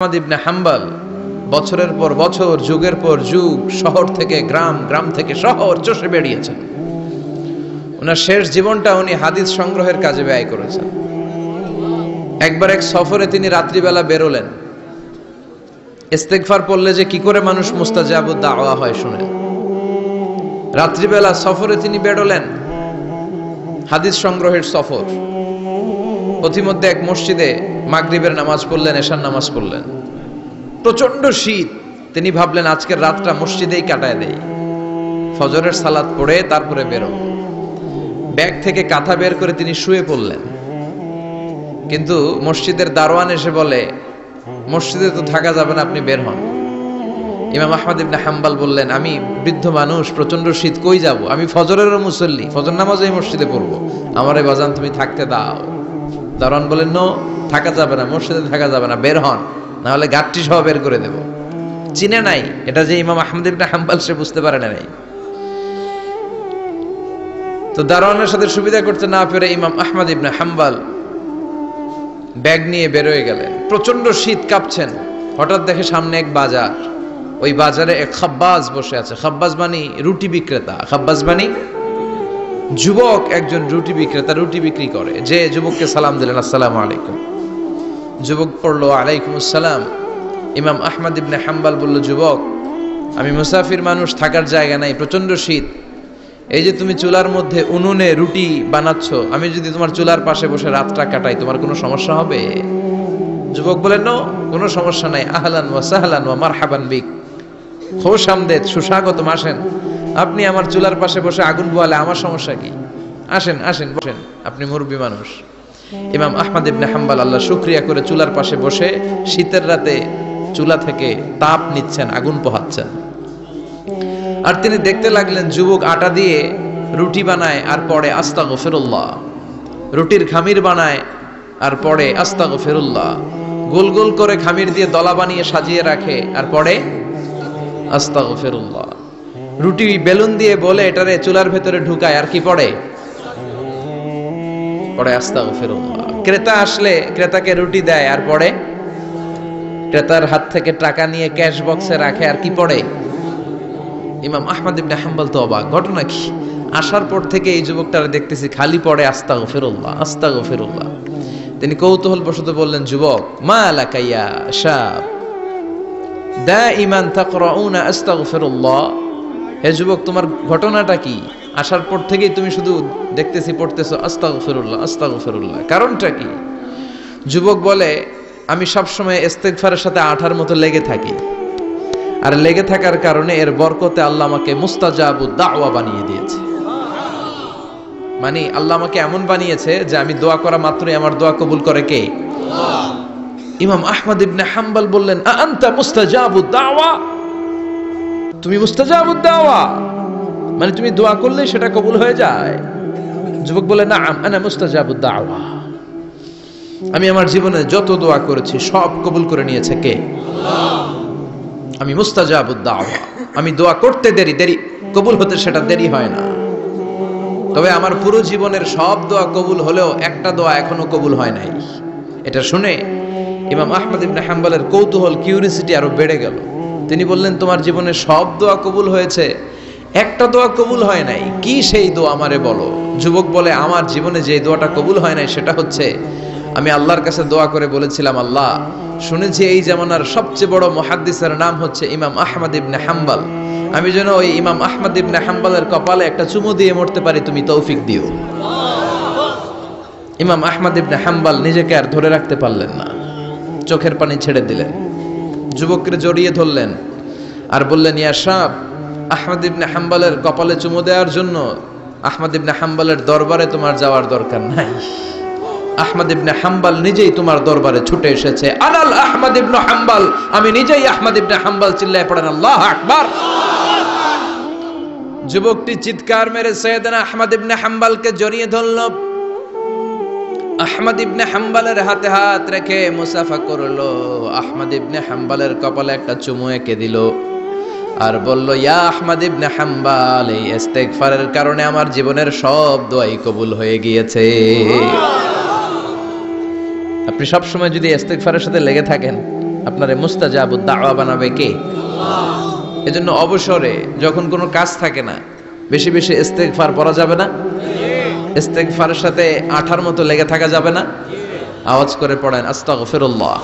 আহমদ ইবনে হাম্বল বছরের পর বছর, যুগের পর যুগ শহর থেকে গ্রাম, গ্রাম থেকে শহর চষে বেরিয়েছেন। ওনার শেষ জীবনটা উনি হাদিস সংগ্রহের কাজে ব্যয় করেছেন। একবার এক সফরে তিনি রাত্রিবেলা বেরোলেন। ইস্তেগফার পড়লে যে কি করে মানুষ মুস্তাজাবুদ দাওয়া হয় শুনেন। রাত্রিবেলা সফরে তিনি বেরোলেন, হাদিস সংগ্রহের সফর। পথিমধ্যে এক মসজিদে মাগরিবের নামাজ পড়লেন, এশার নামাজ পড়লেন। প্রচন্ড শীত, তিনি ভাবলেন আজকের রাতটা মসজিদেই কাটায় দেই, ফজরের সালাত পড়ে তারপরে বেরো। ব্যাগ থেকে কাঁথা বের করে তিনি শুয়ে পড়লেন। কিন্তু মসজিদের দারোয়ান এসে বলে, মসজিদে তো থাকা যাবে না, আপনি বের হন। ইমাম আহমদ ইবনে হাম্বল বললেন, আমি বৃদ্ধ মানুষ, প্রচন্ড শীত, কই যাব? আমি ফজরেরও মুসল্লি, ফজর নামাজও এই মসজিদে পড়বো, আমারে বাজান তুমি থাকতে দাও। দারোয়ান বলেন, নো, থাকা যাবে না, মসজিদে থাকা যাবে না, বের হন, না হলে গাঠটি সহ বের করে দেব। চিনে নাই এটা যে ইমাম আহমদ ইবনে হাম্বল, সে বুঝতে পারে নাই। তো দারোয়ানের সাথে সুবিধা করতে না পেরে ইমাম আহমদ ইবনে হাম্বল ব্যাগ নিয়ে বেরোয় গেলেন। প্রচন্ড শীত, কাঁপছেন। হঠাৎ দেখে সামনে এক বাজার, ওই বাজারে এক খাব্বাজ বসে আছে। খাব্বাজ মানে রুটি বিক্রেতা। খাব্বাজ মানে যুবক, একজন রুটি বিক্রেতা, রুটি বিক্রি করে। যে যুবককে সালাম দিলেন, আসসালামু আলাইকুম। যুবক পড়লো, আলাইকুম আসসালাম। ইমাম আহমদ ইবনে হাম্বল বলল, যুবক, আমি মুসাফির মানুষ, থাকার জায়গা নাই, প্রচন্ড শীত। এই যে তুমি চুলার মধ্যে উনুনে রুটি বানাচ্ছ, আমি যদি তোমার চুলার পাশে বসে রাতটা কাটাই, তোমার কোনো সমস্যা হবে? যুবক বলেন, নো, কোনো সমস্যা নাই। আহলান ওয়া সাহলান ওয়া মারহাবান বিক, খোশ আমদেদ, সুস্বাগতম, আসেন। আপনি আমার চুলার পাশে বসে আগুন পোয়ালে আমার সমস্যা কি? আসেন, আসেন, বসেন, আপনি মুরব্বী মানুষ। ইমাম আহমদ ইবনে হাম্বল আল্লাহ শুকরিয়া করে চুলার পাশে বসে শীতের রাতে চুলা থেকে তাপ নিচ্ছেন, আগুন পোহাচ্ছেন। আর তিনি দেখতে লাগলেন, যুবক আটা দিয়ে রুটি বানায় আর পরে আস্তাগফিরুল্লাহ, রুটির খামির বানায় আর পরে আস্তাগফিরুল্লাহ, গোল গোল করে খামির দিয়ে দলা বানিয়ে সাজিয়ে রাখে আর পরে আস্তাগফিরুল্লাহ। রুটি বেলুন দিয়ে বলে এটারে চুলার ভেতরে ঢুকায় আর কি পড়ে আস্তাগফিরুল্লাহ। ক্রেতা আসলে ক্রেতাকে রুটি দেয় আর পরে ক্রেতার হাত থেকে টাকা নিয়ে ক্যাশ বক্সে রাখে আর কি পড়ে। ইমাম আহমদ ইবনে হাম্বল তো অবাক, ঘটনা কি? আসার পর থেকে এই যুবকটারে দেখতেছি খালি পড়ে আস্তাগফিরুল্লাহ, আস্তাগফিরুল্লাহ। তিনি কৌতূহল বশত বললেন, যুবক, মা লাকা ইয়া শাব দাইমান তাকরাউনা আস্তাগফিরুল্লাহ। হে যুবক, তোমার ঘটনাটা কি? আসার পর থেকেই তুমি শুধু দেখতেছি পড়তেছো আস্তাগফিরুল্লাহ, আস্তাগফিরুল্লাহ, কারণটা কি? যুবক বলে, আমি সবসময় ইস্তেগফারের সাথে আঠার মতো লেগে থাকি, আর লেগে থাকার কারণে এর বরকতে আল্লাহ আমাকে মুস্তাজাবুদ দাওয়া বানিয়ে দিয়েছে। মানে আল্লাহ আমাকে এমন বানিয়েছে যে আমি দোয়া করা মাত্রই আমার দোয়া কবুল করে কে? আল্লাহ। ইমাম আহমদ ইবনে হাম্বল বললেন, আনতা মুস্তাজাবুদ দাওয়া, তুমি মুস্তাজাবুদ দাওয়া, মানে তুমি দোয়া করলে সেটা কবুল হয়ে যায়? যুবক বলে, নাআম আনা মুস্তাজাবুদ দাওয়া, আমি আমার জীবনে যত দোয়া করেছি সব কবুল করে নিয়েছে কে? আল্লাহ। আমি মুস্তাজাবুদ দাওয়া, আমি দোয়া করতে দেরি, কবুল হতে সেটা দেরি হয় না। তবে আমার পুরো জীবনের সব দোয়া কবুল হলেও একটা দোয়া এখনো কবুল হয় নাই। এটা শুনে ইমাম আহমদ ইবনে হাম্বলের কৌতূহল, কিউরিসিটি আরো বেড়ে গেল। তিনি বললেন, তোমার জীবনের সব দোয়া কবুল হয়েছে, একটা দোয়া কবুল হয় নাই, কি সেই দোয়া আমারে বলো? যুবক বলে, আমার জীবনে যে দোয়াটা কবুল হয় নাই সেটা হচ্ছে, আমি আল্লাহর কাছে দোয়া করে বলেছিলাম, আল্লাহ, শুনেছি এই জামানার সবচেয়ে বড় মুহাদ্দিসের নাম হচ্ছে ইমাম আহমদ ইবনে হাম্বল, আমি যেন ওই ইমাম আহমদ ইবনে হাম্বলের কপালে একটা চুমু দিয়ে মরতে পারি, তুমি তৌফিক দিও। ইমাম আহমদ ইবনে হাম্বল নিজেকে আর ধরে রাখতে পারলেন না, চোখের পানি ছেড়ে দিলেন। যুবককে জড়িয়ে ধরলেন আর বললেন, ইয়া শাব, আহমদ ইবনে হাম্বলের কপালে চুমু দেওয়ার জন্য আহমদ ইবনে হাম্বলের দরবারে তোমার যাওয়ার দরকার নাই, আহমদ ইবনে হাম্বল নিজেই তোমার দরবারে ছুটে এসেছে। আনাল আহমদ ইবনে হাম্বল, আমি নিজেই আহমদ ইবনে হাম্বল। চিল্লায় পড়েন আল্লাহু আকবার। যুবকটি চিৎকার মেরে সাইয়েদনা আহমদ ইবনে হাম্বলকে জড়িয়ে ধরল। আহমদ ইবনে হাম্বলের হাতে হাত রেখে মুসাফা করলো। আহমদ ইবনে হাম্বলের কপালে একটা চুমু এঁকে দিল আর বলল, ইয়া আহমদ ইবনে হাম্বল, এই ইস্তেগফারের কারণে আমার জীবনের সব দোয়াই কবুল হয়ে গিয়েছে। আপনি সব সময় যদি ইস্তেগফারের সাথে লেগে থাকেন, আপনারে মুস্তাজাবুদ দাওয়া বানাবে কে? এজন্য অবসরে যখন কোনো কাজ থাকে না, বেশি বেশি ইস্তেগফার পড়া যাবে না? ইস্তেগফারের সাথে আঠার মতো লেগে থাকা যাবে না? আওয়াজ করে পড়েন আস্তাগফিরুল্লাহ,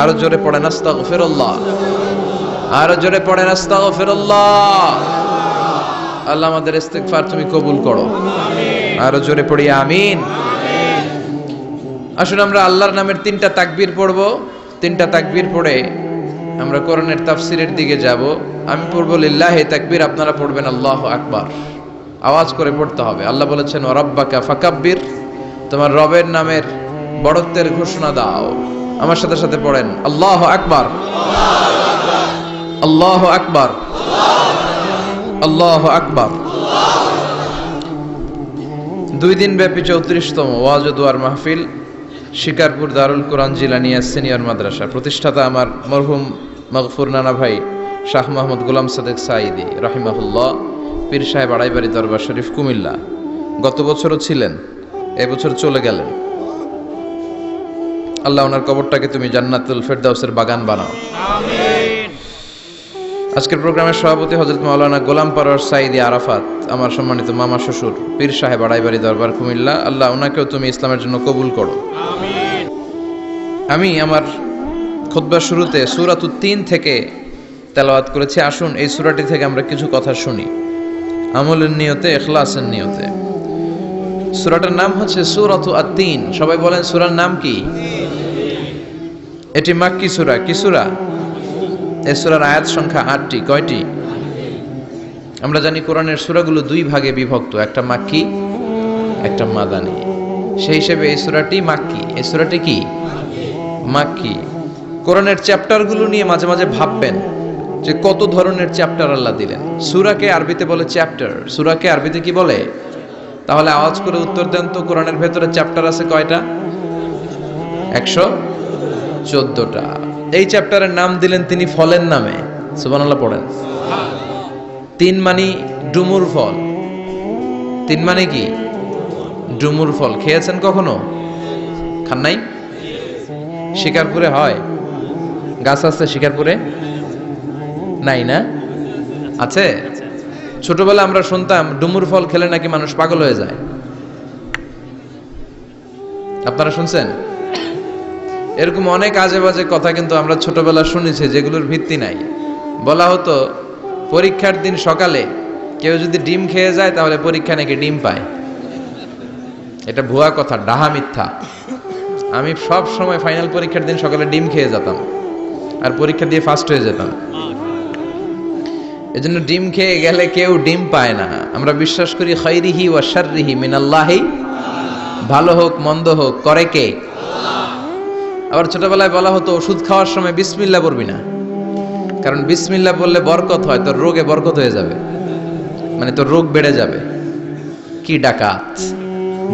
আরো জোরে পড়েন আস্তাগফিরুল্লাহ, আরো জোরে পড়েন আস্তাগফিরুল্লাহ। আল্লাহ আমাদের ইস্তেগফার তুমি কবুল করো, আরো জোরে পড়ি আমিন। আসুন আমরা আল্লাহর নামের 3টা তাকবীর পড়ব। 3টা তাকবীর পড়ে আমরা কোরআনের তাফসীরের দিকে যাব। আমি পড়ব লিল্লাহি তাকবীর, আপনারা পড়বেন আল্লাহু আকবার। আওয়াজ করে পড়তে হবে। আল্লাহ বলেছেন ওয়া রাব্বাকা ফাকাব্বির, তোমার রবের নামের বড়ত্বের ঘোষণা দাও। আমার সাথে সাথে পড়েন আল্লাহু আকবার, আল্লাহু আকবার, আল্লাহু আকবার। 2 দিন ব্যাপী 34তম ওয়াজ ও দোয়ার মাহফিল, শিকারপুর দারুল কোরআন জিলানিয়া সিনিয়র মাদ্রাসা। প্রতিষ্ঠাতা আমার মরহুম মাগফুর নানা ভাই শাহ মোহাম্মদ গোলাম সাদেক সাঈদী রাহিমাহুল্লাহ, পীর সাহেব আড়াইবাড়ি দরবার শরীফ, কুমিল্লা। গত বছরও ছিলেন, এবছর চলে গেলেন। আল্লাহ ওনার কবরটাকে তুমি জান্নাতুল ফেরদাউসের বাগান বানাও, আমিন। আজকের প্রোগ্রামের সভাপতি হযরত মাওলানা গোলাম পরওয়ার সাঈদী আরাফাত, আমার সম্মানিত মামা শ্বশুর, পীর সাহেব আড়াইবাড়ি দরবার কুমিল্লা। আল্লাহ ওনাকেও তুমি ইসলামের জন্য কবুল করো, আমিন। আমি আমার খুতবার শুরুতে সূরাতুত তিন থেকে তেলাওয়াত করেছি। আসুন এই সূরাটি থেকে আমরা কিছু কথা শুনি, আমলের নিয়তে, ইখলাসের নিয়তে। সূরাটার নাম হচ্ছে সূরাতু আত-তিন। সবাই বলেন সূরার নাম কি? এটি মাক্কি সূরা। কি সূরা? এই সূরার আয়াত সংখ্যা 8টি। কয়টি? আমরা জানি কোরআনের সূরাগুলো 2 ভাগে বিভক্ত, একটা মাক্কি, একটা মাদানী। সেই হিসেবে এই সূরাটি মাক্কি। এই সূরাটি কি? মাক্কি। কোরআনের চ্যাপ্টারগুলো নিয়ে মাঝে মাঝে ভাববেন যে কত ধরনের চ্যাপ্টার আল্লাহ দিলেন। সূরাকে আরবিতে বলে চ্যাপ্টার। সূরাকে আরবিতে কি বলে? তাহলে আওয়াজ করে উত্তর দেন তো, কোরআনের ভেতরে চ্যাপ্টার আছে কয়টা? 114টা। এই চ্যাপ্টারের নাম দিলেন তিনি ফলের নামে। সুবহানাল্লাহ পড়েন। 3 মানে ডুমুর ফল। 3 মানে কি? ডুমুর ফল। খেয়েছেন কখনো? খান নাই? শিকারপুরে হয়? গাছ আছে শিকারপুরে? নাই না? আছে? ছোটবেলা আমরা শুনতাম ডুমুর ফল খেলে নাকি মানুষ পাগল হয়ে যায়। আপনারা শুনছেন? এরকম অনেক আজে বাজে কথা কিন্তু আমরা ছোটবেলা শুনেছি, যেগুলোর ভিত্তি নাই। বলা হতো পরীক্ষার দিন সকালে কেউ যদি ডিম খেয়ে যায় তাহলে পরীক্ষা নাকি ডিম পায়। এটা ভুয়া কথা, ডাহা, মিথ্যা। আমি সব সময় ফাইনাল পরীক্ষার দিন সকালে ডিম খেয়ে যেতাম আর পরীক্ষা দিয়ে ফার্স্ট হয়ে যেতাম। এজন্য ডিম খেয়ে গেলে কেউ ডিম পায় না। আমরা বিশ্বাস করি খাইরিহি ওয়া শাররিহি মিনাল্লাহি, ভালো হোক মন্দ হোক করে কে? আবার ছোটবেলায় বলা হতো ওষুধ খাওয়ার সময় বিসমিল্লাহ পড়বি না, কারণ বিসমিল্লাহ বললে বরকত হয়, তোর রোগে বরকত হয়ে যাবে, মানে তোর রোগ বেড়ে যাবে। কি ডাকাত,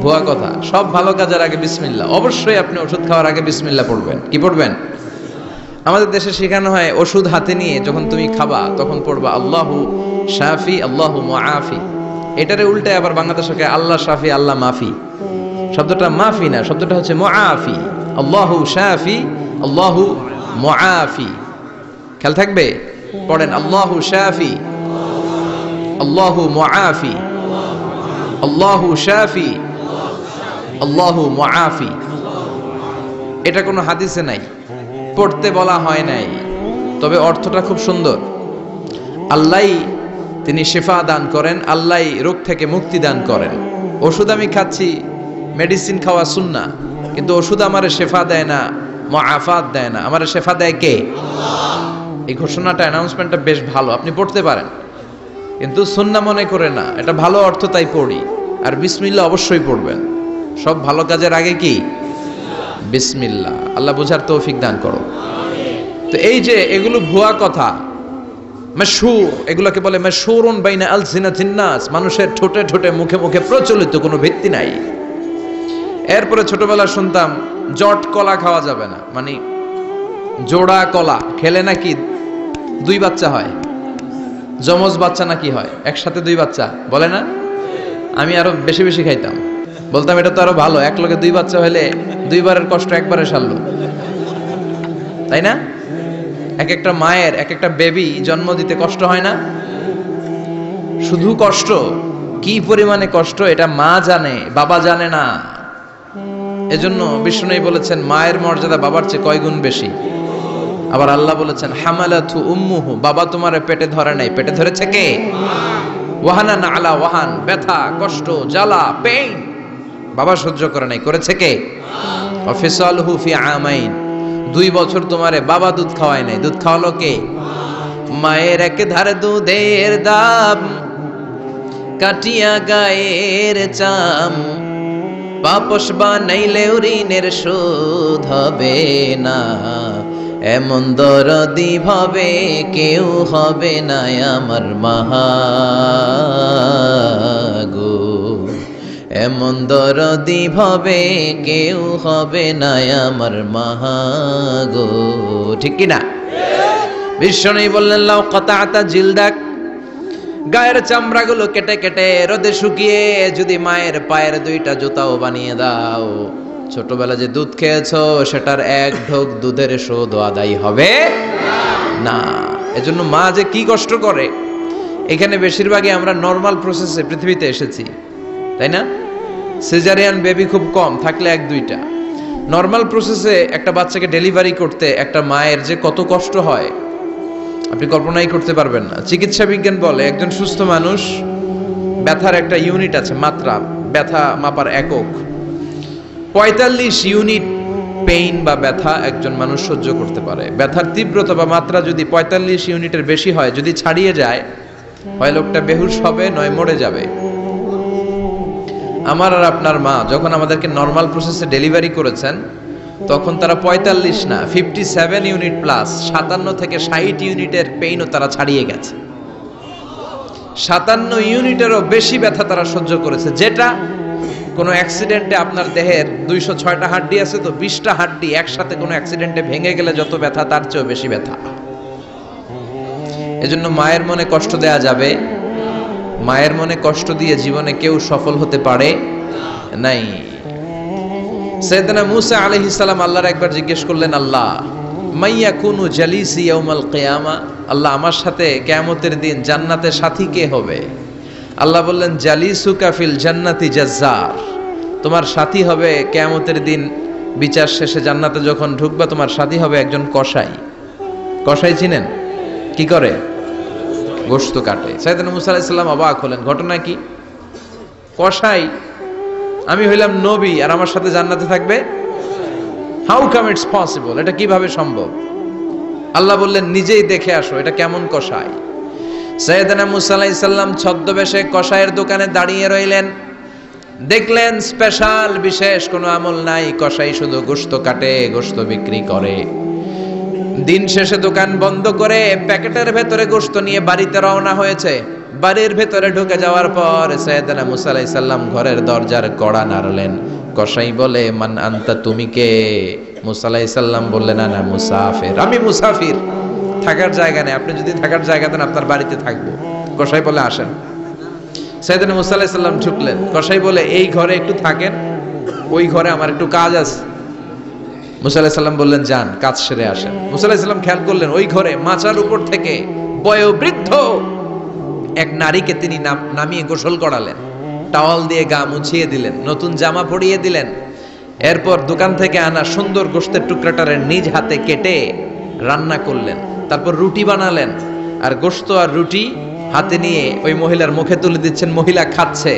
ভুয়া কথা। সব ভালো কাজের আগে বিসমিল্লাহ। অবশ্যই আপনি ওষুধ খাওয়ার আগে বিসমিল্লাহ পড়বেন। কি পড়বেন? আমাদের দেশে শেখানো হয় ওষুধ হাতে নিয়ে যখন তুমি খাবা তখন পড়বা আল্লাহু শাফি আল্লাহু মুআফি। এটারে উল্টে আবার বাংলাদেশে আল্লাহ শাফি আল্লাহ মাফি। শব্দটা মাফি না, শব্দটা হচ্ছে মুআফি। আল্লাহু শাফি আল্লাহু মুআফি। খেয়াল থাকবে, পড়েন আল্লাহু শাফি আল্লাহু মুআফি, আল্লাহু শাফি আল্লাহু মুআফি। এটা কোনো হাদিসে নাই, পড়তে বলা হয় নাই, তবে অর্থটা খুব সুন্দর। আল্লাহই তিনি শিফা দান করেন, আল্লাহই রোগ থেকে মুক্তি দান করেন। ওষুধ আমি খাচ্ছি, মেডিসিন খাওয়া সুন্নাহ, কিন্তু ওষুধ আমারে শেফা দেয় না, মুআফাত দেয় না। আমারে শেফা দেয় কে? এই ঘোষণাটা, অ্যানাউন্সমেন্টটা বেশ ভালো, আপনি পড়তে পারেন, কিন্তু সুন্নাহ মনে করে না। এটা ভালো অর্থ, তাই পড়ি। আর বিসমিল্লাহ অবশ্যই পড়বেন। সব ভালো কাজের আগে কি? বিসমিল্লাহ। আল্লাহ বুঝার তৌফিক দান করো। তো এই যে এগুলো ভুয়া কথা, মাশহুর, এগুলোকে বলে মাশহুরুন বাইনা আলসিনাতিন নাস, মানুষের ঠোঁটে ঠোঁটে মুখে মুখে প্রচলিত, কোনো ভিত্তি নাই। এরপরে ছোটবেলা শুনতাম জট কলা খাওয়া যাবে না, মানে জোড়া কলা খেলে নাকি 2 বাচ্চা হয়, যমজ বাচ্চা নাকি হয়, একসাথে 2 বাচ্চা বলে না। আমি আরো বেশি বেশি খাইতাম, বলতাম এটা তো আরো ভালো, এক লগে 2 বাচ্চা হলে 2 বারের কষ্ট একবারে সারলো। তাই না? এক একটা মায়ের এক একটা বেবি জন্ম দিতে কষ্ট হয় না? শুধু কষ্ট, কি পরিমাণে কষ্ট এটা মা জানে, বাবা জানে না। এজন্য বিষ্ণু বলেছেন মায়ের মর্যাদা বাবার চেয়ে কয় গুণ বেশি। আবার আল্লাহ বলেছেন হামালাতু উম্মুহু, বাবা তোমার পেটে ধরে নাই, পেটে ধরেছে কে? ওয়াহানান আলা ওয়াহান, ব্যথা কষ্ট জ্বালা পেইন বাবা সহ্য করে নাই, করেছে কে? অফিসালহু ফি আমাইন, 2 বছর তোমারে বাবা দুধ খাওয়ায় নাই, দুধ খাওয়ালো কে? মায়ের এক ধারে দুধের দাম কাটিয়া গায়ের চাম, পাপস বানাইলে ঋণের শোধ হবে না, এমন দরদি ভাবে কেউ হবে না আমার মাগো, এমন দরদি ভাবে কেউ হবে না আমার মাগো। ঠিক কিনা? বিষ্ণু বললেন লাউ কাতাতা জিলদাক, গায়ের চামড়াগুলো কেটে কেটে রোদে শুকিয়ে যদি মায়ের পায়ের 2টা জুতাও বানিয়ে দাও, ছোটবেলা যে দুধ খেয়েছো সেটার এক ঢোক দুধের শোধ আদায় হবে না। এজন্য মা যে কি কষ্ট করে, এখানে বেশিরভাগই আমরা নর্মাল প্রসেসে পৃথিবীতে এসেছি, তাই না? সিজারিয়ান বেবি খুব কম, থাকলে 1-2টা। নর্মাল প্রসেসে একটা বাচ্চাকে ডেলিভারি করতে একটা মায়ের যে কত কষ্ট হয় আপনি কল্পনাই করতে পারবেন না। চিকিৎসা বিজ্ঞান বলে একজন সুস্থ মানুষ ব্যথার একটা ইউনিট আছে, মাত্রা, ব্যথা মাপার একক, 45 ইউনিট পেইন বা ব্যথা একজন মানুষ সহ্য করতে পারে। ব্যথার তীব্রতা বা মাত্রা যদি 45 ইউনিটের বেশি হয়, যদি ছাড়িয়ে যায়, হয় লোকটা বেহুশ হবে নয় মরে যাবে। আমার আর আপনার মা যখন আমাদেরকে নর্মাল প্রসেসে ডেলিভারি করেছেন তখন তারা 45 না 57 ইউনিট প্লাস 57 থেকে 60 ইউনিটের পেইনও তারা ছাড়িয়ে গেছে। 57 ইউনিটেরও বেশি ব্যথা তারা সহ্য করেছে, যেটা কোনো অ্যাক্সিডেন্টে আপনার দেহের 206টা হাড্ডি আছে তো 20টা হাড্ডি একসাথে কোনো অ্যাক্সিডেন্টে ভেঙে গেলে যত ব্যথা তার চেয়েও বেশি ব্যথা। এজন্য মায়ের মনে কষ্ট দেয়া যাবে, মায়ের মনে কষ্ট দিয়ে জীবনে কেউ সফল হতে পারে নাই। সাইয়েদনা মুসা আলাইহিস সালাম আল্লাহর একবার জিজ্ঞেস করলেন, আল্লাহ মাইয়া কুনু জালিসি ইয়াউমাল কিয়ামা, আল্লাহ আমার সাথে কিয়ামতের দিন জান্নাতে সাথী কে হবে? আল্লাহ বললেন জালিসুকা ফিল জান্নাতি জাজ্জার, তোমার সাথী হবে কিয়ামতের দিন বিচার শেষে জান্নাতে যখন ঢুকবা তোমার সাথী হবে একজন কসাই। কসাই চিনেন? কি করে? গোশত কাটে। সাইয়েদনা মুসা আলাইহিস সালাম অবাক হলেন, ঘটনা কি? কসাই, আমি হইলাম নবী আর আমার সাথে জান্নাতে থাকবে? হাউ কাম ইটস পসিবল, এটা কিভাবে সম্ভব? আল্লাহ বললেন নিজেই দেখে আসো এটা কেমন কসাই। সাইয়েদনা মুসা আলাইহিস সালাম ছদ্মবেশে কসাইয়ের দোকানে দাঁড়িয়ে রইলেন, দেখলেন স্পেশাল বিশেষ কোনো আমল নাই, কসাই শুধু গোশত কাটে, গোশত বিক্রি করে। দিন শেষে দোকান বন্ধ করে প্যাকেটের ভেতরে গোশত নিয়ে বাড়িতে রওনা হয়েছে। বাড়ির ভেতরে ঢুকে যাওয়ার পর সাইয়েদনা মুসা আলাইহিস সালাম ঘরের দরজার কড়া নাড়লেন। কসাই বলে মান আনতা, তুমি কে? মুসা আলাইহিস সালাম বললেন আনা মুসাফির, আমি মুসাফির, থাকার জায়গা নেই, আপনি যদি থাকার জায়গা দেন আপনার বাড়িতে থাকবো। কসাই বলে আসেন। সাইয়েদনা মুসা আলাইহিস সালাম ঢুকলেন। কসাই বলে এই ঘরে একটু থাকেন, ওই ঘরে আমার একটু কাজ আছে। মুসা আলাইহিস সালাম বললেন যান, কাজ সেরে আসেন। মুসা আলাইহিস সালাম খেয়াল করলেন ওই ঘরে মাচার উপর থেকে বয়োবৃদ্ধ এক নারীকে তিনি নামিয়ে গোসল করালেন, টাওয়াল দিয়ে গা মুছিয়ে দিলেন, নতুন জামা পরিয়ে দিলেন। এরপর দোকান থেকে আনা সুন্দর গোশতের টুকরাটারে নিজ হাতে কেটে রান্না করলেন, তারপর রুটি বানালেন আর গোশত আর রুটি হাতে নিয়ে ওই মহিলার মুখে তুলে দিচ্ছেন। মহিলা খাচ্ছে,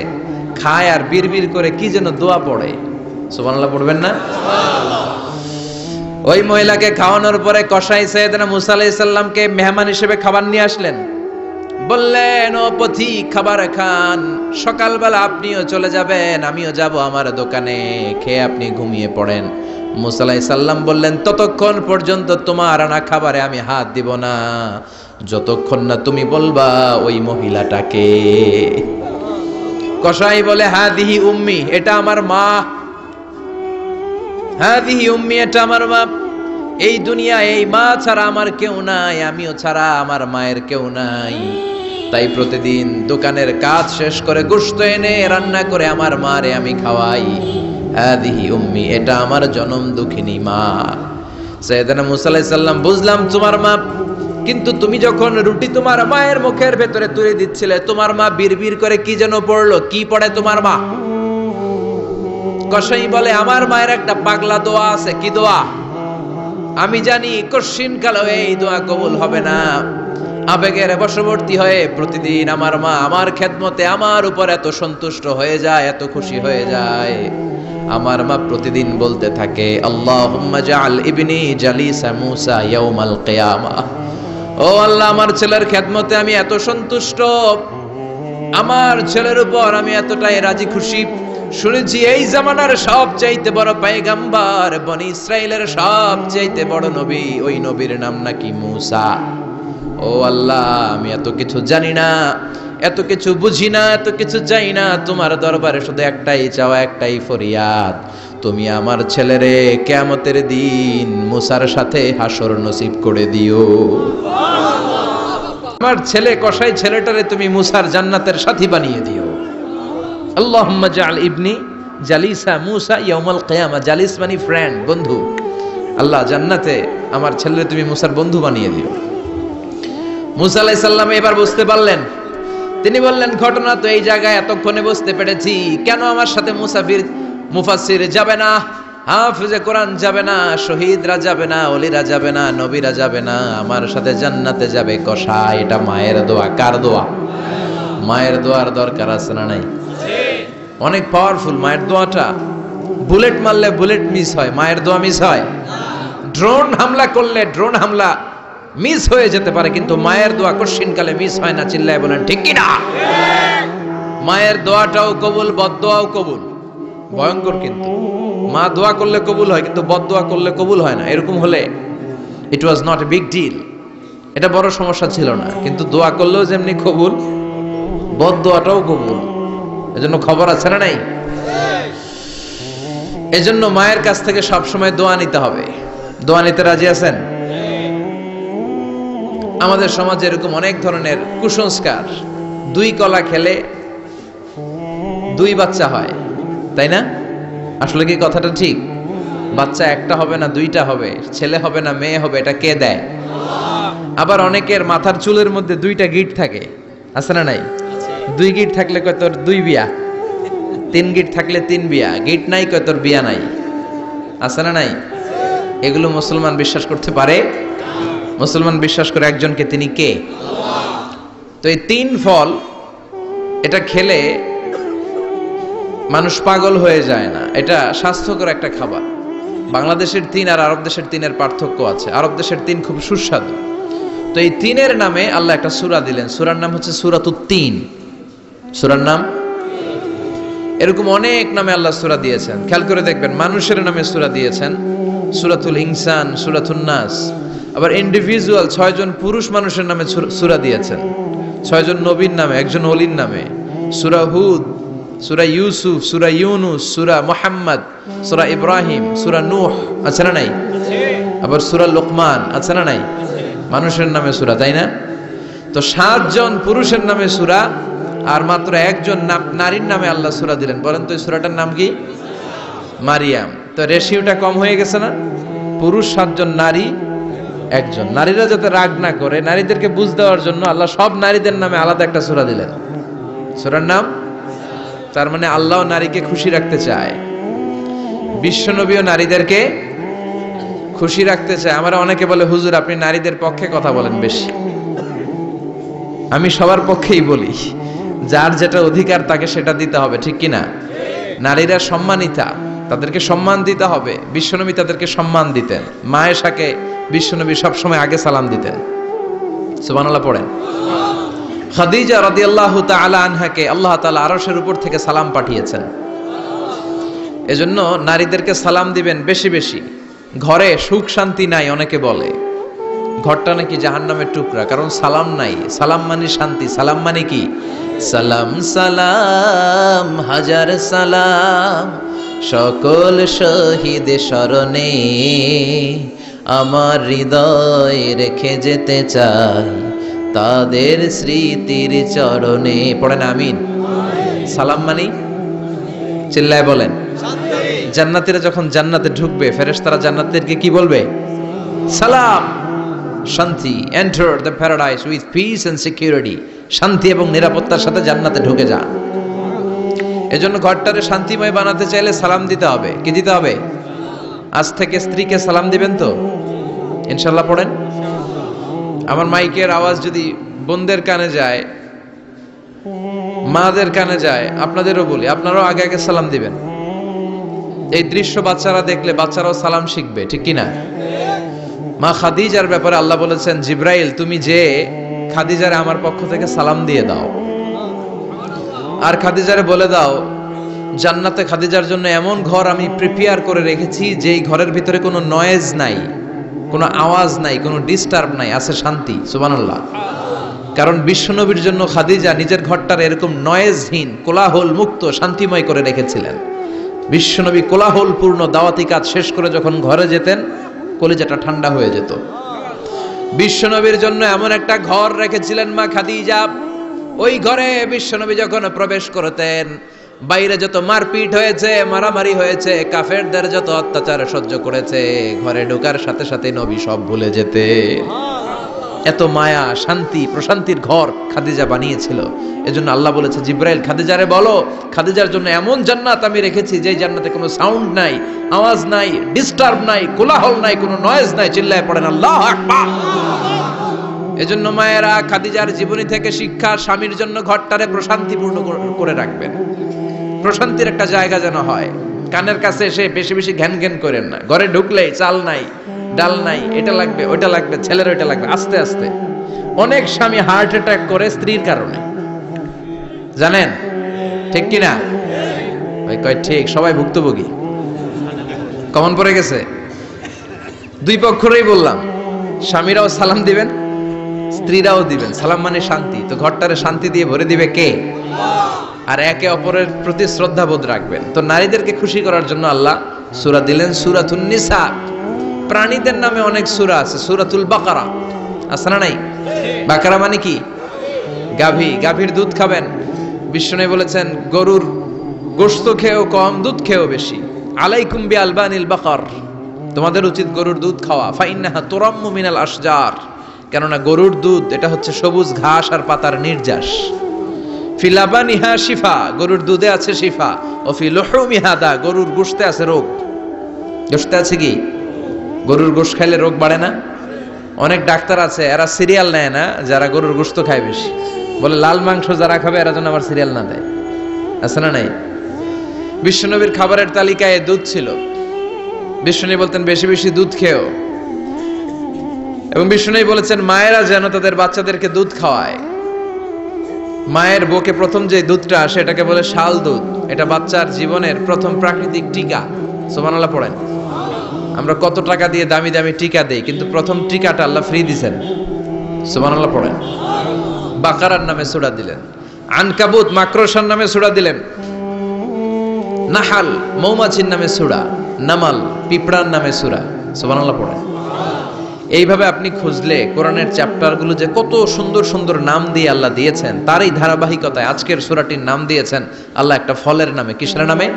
খায় আর বিড়বিড় করে কি যেন দোয়া পড়ে। সুবহানাল্লাহ পড়বেন না? ওই মহিলাকে খাওয়ানোর পরে কসাই সাইয়েদনা মুসা আলাইহিস সালামকে মেহমান হিসেবে খাবার নিয়ে আসলেন। বললেন ও পথিক খাবার খান, সকালবেলা আপনিও চলে যাবেন, আমিও যাব আমার দোকানে, খেয়ে আপনি ঘুমিয়ে পড়েন। মুসা আলাইহিস সালাম বললেন ততক্ষণ পর্যন্ত তোমার আনা খাবারে আমি হাত দিব না যতক্ষণ না তুমি বলবা ওই মহিলাটাকে। কসাই বলে হাদিহি উম্মি, এটা আমার মা, হাদিহি উম্মি, এটা আমার মা। এই দুনিয়া এই মা ছাড়া আমার কেউ নাই, আমিও ছাড়া আমার মায়ের কেউ নাই। তাই প্রতিদিন দোকানের কাজ শেষ করে গোশত এনে রান্না করে আমার মারে আমি খাওয়াই। হাদিহি উম্মি, এটা আমার জনম দুঃখিনী মা। সাইয়েদনা মুসা আলাইহিস সালাম, বুঝলাম তোমার মা, কিন্তু তুমি যখন রুটি তোমার মায়ের মুখের ভেতরে তুলে দিচ্ছিলে, তোমার মা বিড়বিড় করে কি যেন পড়লো। কি পড়ে তোমার মা? কসাই বলে, আমার মায়ের একটা পাগলা দোয়া আছে। কি দোয়া? আমি জানি কশিন কালো এই দোয়া কবুল হবে না। আবেগের বশবর্তী হয়ে প্রতিদিন আমার মা আমার খেদমতে আমার উপর এত সন্তুষ্ট হয়ে যায়, এত খুশি হয়ে যায়। আমার মা প্রতিদিন বলতে থাকে, আল্লাহুম্মা জাআল ইবনি জালিসা মূসা ইয়াউমাল কিয়ামাহ। ও আল্লাহ, আমার ছেলের খেদমতে আমি এত সন্তুষ্ট, আমার ছেলের উপর আমি এতটাই রাজি খুশি। শুনেছি এই জামানার সবচাইতে বড় পয়গম্বর, বনি ইসরাইলের সবচাইতে বড় নবী, ওই নবীর নাম নাকি মূসা। ও আল্লাহ, আমি এত কিছু জানি না, এত কিছু বুঝি না, এত কিছু জানি না। তোমার দরবারে শুধু একটাই চাওয়া, একটাই ফরিয়াদ, তুমি আমার ছেলেরে কিয়ামতের দিন মূসার সাথে হাসর নসিব করে দিও। আমার ছেলে কসাই ছেলেটারে তুমি মূসার জান্নাতের সাথী বানিয়ে দিও। আল্লাহুম্মা জাআল ইবনি জালিসা মূসা ইয়াউমাল কিয়ামা। জালিস মানে ফ্রেন্ড, বন্ধু। আল্লাহ, জান্নাতে আমার ছেলেরে তুমি মূসার বন্ধু বানিয়ে দিও। মূসা আলাইহিস সালাম এবার বুঝতে পারলেন। তিনি বললেন, ঘটনা তো এই জায়গায় এতক্ষণে বুঝতে পেরেছি, কেন আমার সাথে মুফাসসির যাবে না, হাফেজে কোরআন যাবে না, শহীদরা যাবে না, ওলিরা যাবে না, নবীরা যাবে না, আমার সাথে জান্নাতে যাবে কসাই। এটা মায়ের দোয়া। কার দোয়া? মায়ের দোয়ার দরকার আছে না নাই? অনেক পাওয়ারফুল মায়ের দোয়াটা। বুলেট মারলে বুলেট মিস হয়, মায়ের দোয়া মিস হয়? ড্রোন হামলা করলে ড্রোন হামলা মিস হয়ে যেতে পারে, কিন্তু মায়ের দোয়া কশিনকালে মিস হয় না। চিল্লায় বলেন ঠিক কি না? মায়ের দোয়াটাও কবুল, বদদোয়াও কবুল। ভয়ঙ্কর কিন্তু। মা দোয়া করলে কবুল হয়, কিন্তু বদদোয়া করলে কবুল হয় না। এরকম হলে it was not a big deal, এটা বড় সমস্যা ছিল না। কিন্তু দোয়া করলেও যেমনি কবুল, বদদোয়াটাও কবুল। এজন্য খবর আছে না নাই? এজন্য মায়ের কাছ থেকে সবসময় দোয়া নিতে হবে। দোয়া নিতে রাজি আছেন? আমাদের সমাজে এরকম অনেক ধরনের কুসংস্কার। 2 কলা খেলে 2 বাচ্চা হয়, তাই না? আসলে কি কথাটা ঠিক? বাচ্চা একটা হবে না, 2টা হবে, ছেলে হবে না মেয়ে হবে, এটা কে দেয়? আবার অনেকের মাথার চুলের মধ্যে 2টা গিট থাকে, আছে না নাই? 2 গিট থাকলে কয় তোর 2 বিয়া, 3 গিট থাকলে 3 বিয়া, গিট নাই কয় তোর বিয়া নাই, আছে না নাই? এগুলো মুসলমান বিশ্বাস করতে পারে? মুসলমান বিশ্বাস করে একজনকে, তিনি কে? তো এই 3 ফল, এটা খেলে মানুষ পাগল হয়ে যায় না। এটা স্বাস্থ্যকর একটা খাবার। বাংলাদেশের 3 আর আরব দেশের 3-এর পার্থক্য আছে। আরব দেশের 3 খুব সুস্বাদু। তো এই 3-এর নামে আল্লাহ একটা সূরা দিলেন। সূরার নাম হচ্ছে সূরাতুত তিন। সূরার নাম এরকম অনেক নামে আল্লাহ সূরা দিয়েছেন। খেয়াল করে দেখবেন, মানুষের নামে সূরা দিয়েছেন, সূরাতুল ইনসান, সূরাতুন নাস। আবার ইন্ডিভিজুয়াল 6 জন পুরুষ মানুষের নামে সূরা দিয়েছেন, 6 জন নবীর নামে, একজন ওলির নামে। সূরা হুদ, সূরা ইউসুফ, সূরা ইউনুস, সূরা মুহাম্মদ, সূরা ইব্রাহিম, সূরা নূহ, আছে না নাই? আবার সূরা লোকমান, আছে না নাই? মানুষের নামে সূরা, তাই না? তো 7 জন পুরুষের নামে সূরা, আর মাত্র 1 জন নারীর নামে আল্লাহ সূরা দিলেন। বলেন তো এই সূরাটার নাম কি? মারিয়াম। তো রেশিওটা কম হয়ে গেছে না? পুরুষ 7 জন, নারী 1 জন। নারীরা যাতে রাগ না করে, নারীদেরকে বুঝ দেওয়ার জন্য আল্লাহ সব নারীদের নামে আলাদা একটা সূরা দিলেন। সূরার নাম, তার মানে আল্লাহ নারীকে খুশি রাখতে চায়, বিশ্বনবীও নারীদেরকে খুশি রাখতে চায়। আমরা অনেকে বলে, হুজুর আপনি নারীদের পক্ষে কথা বলেন বেশি। আমি সবার পক্ষেই বলি, যার যেটা অধিকার তাকে সেটা দিতে হবে, ঠিক কি না? নারীরা সম্মানিতা, তাদেরকে সম্মান দিতে হবে। বিশ্বনবী তাদেরকে সম্মান দিতেন। মা আয়েশাকে বিশ্বনবী সবসময় আগে সালাম দিতেন। সুবহানাল্লাহ পড়েন। খাদিজা রাদিয়াল্লাহু তাআলা আনহাকে আল্লাহ তাআলা আরশের উপর থেকে সালাম পাঠিয়েছেন। এজন্য নারীদেরকে সালাম দিবেন বেশি বেশি। ঘরে সুখ শান্তি নাই, অনেকে বলে ঘরটা নাকি জাহান্নামের টুকরা, কারণ সালাম নাই। সালাম মানে শান্তি। সালাম মানে কি? সালাম সালাম হাজার সালাম সকল শহীদ স্মরণে, আমার হৃদয় রেখে যেতে চাই তাদের স্মৃতির চরণে। পড়েন আমিন। সালাম মানে চিল্লায় বলেন। জান্নাতীরা যখন জান্নাতে ঢুকবে, ফেরেশতারা জান্নাতীদেরকে কি বলবে? সালাম, শান্তি। Enter the paradise with peace and security. শান্তি এবং নিরাপত্তার সাথে জান্নাতে ঢুকে যান। এজন্য ঘরটারে শান্তিময় বানাতে চাইলে সালাম দিতে হবে। কি দিতে হবে? আজ থেকে স্ত্রীকে সালাম দিবেন তো ইনশাল্লাহ? পড়েন। আমার মাইকের আওয়াজ যদি বোনদের কানে যায়, মাদের কানে যায়, আপনাদেরও বলি, আপনারাও আগে আগে সালাম দিবেন। এই দৃশ্য বাচ্চারা দেখলে বাচ্চারাও সালাম শিখবে, ঠিক কিনা? মা খাদিজার ব্যাপারে আল্লাহ বলেছেন, জিব্রাইল তুমি যে খাদিজারে আমার পক্ষ থেকে সালাম দিয়ে দাও, আর খাদিজারে বলে দাও জান্নাতে খাদিজার জন্য এমন ঘর আমি প্রিপেয়ার করে রেখেছি যেই ঘরের ভিতরে কোনো নয়েজ নাই, কোনো আওয়াজ নাই, কোনো ডিস্টার্ব নাই, আছে শান্তি। সুবহানাল্লাহ। কারণ বিশ্বনবীর জন্য খাদিজা নিজের ঘরটার এরকম নয়েজহীন, কোলাহল মুক্ত, শান্তিময় করে রেখেছিলেন। বিশ্বনবী কোলাহলপূর্ণ দাওয়াতি কাজ শেষ করে যখন ঘরে যেতেন, কলিজাটা ঠান্ডা হয়ে যেত। বিশ্বনবীর জন্য এমন একটা ঘর রেখেছিলেন মা খাদিজা, ওই ঘরে বিশ্বনবী যখন প্রবেশ করতেন, বাইরে যত মারপিট হয়েছে, মারামারি হয়েছে, কাফেরদের যত অত্যাচার সহ্য করেছে, ঘরে ঢোকার সাথে সাথে নবী সব ভুলে যেতে। এত মায়া, শান্তি, প্রশান্তির ঘর খাদিজা বানিয়েছিল। এজন্য আল্লাহ বলেছে, জিব্রাইল খাদিজারে বলো খাদিজার জন্য এমন জান্নাত আমি রেখেছি যেই জান্নাতে কোনো সাউন্ড নাই, আওয়াজ নাই, ডিস্টার্ব নাই, কোলাহল নাই, কোনো নয়েজ নাই। চিল্লায় পড়েন আল্লাহু আকবার। এজন্য মায়েরা খাদিজার জীবনী থেকে শিক্ষা, স্বামীর জন্য ঘরটারে প্রশান্তিপূর্ণ করে রাখবেন। প্রশান্তির একটা জায়গা যেন হয়। কানের কাছে এসে বেশি বেশি ঘ্যান ঘ্যান করেন না। ঘরে ঢুকলেই চাল নাই, ডাল নাই, এটা লাগবে, ওইটা লাগবে, ছেলের ওইটা লাগবে। আস্তে আস্তে অনেক স্বামী হার্ট অ্যাটাক করে স্ত্রীর কারণে, জানেন ঠিক কিনা? ওই কয় ঠিক, সবাই ভুক্তভোগী, কমন পড়ে গেছে। দুই পক্ষেরই বললাম, স্বামীরাও সালাম দিবেন, স্ত্রীরাও দিবেন। সালাম মানে শান্তি, তো ঘরটারে শান্তি দিয়ে ভরে দিবে কে? আর একে অপরের প্রতি শ্রদ্ধাবোধ রাখবেন। তো নারীদেরকে খুশি করার জন্য আল্লাহ সূরা দিলেন, সূরাতুন নিসা। প্রাণীদের নামে অনেক সূরা আছে, সূরাতুল বাকারা আছে না নাই? বাকারা মানে কি? গাভী। গাভীর দুধ খাবেন। বিষ্ণু বলেছেন গরুর গোশত খেয়েও কম, দুধ খেয়েও বেশি। আলাইকুম বিআলবানিল বাকার, তোমাদের উচিত গরুর দুধ খাওয়া। ফাইন্নাহা তুরাম্মু মিনাল আশজার, কেননা গরুর দুধ এটা হচ্ছে সবুজ ঘাস আর পাতার নির্যাস। ফি লাবানিহা শিফা, গরুর দুধে আছে শিফা। ও ফি লুহুমিহা দা, গরুর গোশতে আছে রোগ। গোশতে আছে কি? গরুর গোশত খাইলে রোগ বাড়ে না? অনেক ডাক্তার আছে এরা সিরিয়াল নেয় না, যারা গরুর গোশত খায় বেশি, বলে লাল মাংস যারা খাবে এরা যেন আবার সিরিয়াল না দেয়। আছে না নাই? বিশ্বনবীর খাবারের তালিকায় দুধ ছিল। বিশ্বনবী বলতেন বেশি বেশি দুধ খেও, এবং বিশ্বনবী বলেছেন মায়েরা যেন তাদের বাচ্চাদেরকে দুধ খাওয়ায়। মায়ের বুকে প্রথম যে দুধটা আসে এটাকে বলে শাল দুধ। এটা বাচ্চার জীবনের প্রথম প্রাকৃতিক টিকা। সুবহানাল্লাহ পড়েন। আমরা কত টাকা দিয়ে দামি দামি টিকা দেই, কিন্তু প্রথম টিকাটা আল্লাহ ফ্রি দিয়েছেন। সুবহানাল্লাহ পড়েন। বাকারার নামে সূরা দিলেন, আনকাবুত মাকড়সার নামে সূরা দিলেন, নাহাল মৌমাছির নামে সূরা, নামাল পিঁপড়ার নামে সূরা। সুবহানাল্লাহ পড়েন। এইভাবে আপনি খুঁজলে কোরআনের চ্যাপ্টারগুলো যে কত সুন্দর সুন্দর নাম দিয়ে আল্লাহ দিয়েছেন, তারই ধারাবাহিকতায় আজকের সূরাটির নাম দিয়েছেন আল্লাহ একটা ফলের নামে। কিসের নামে?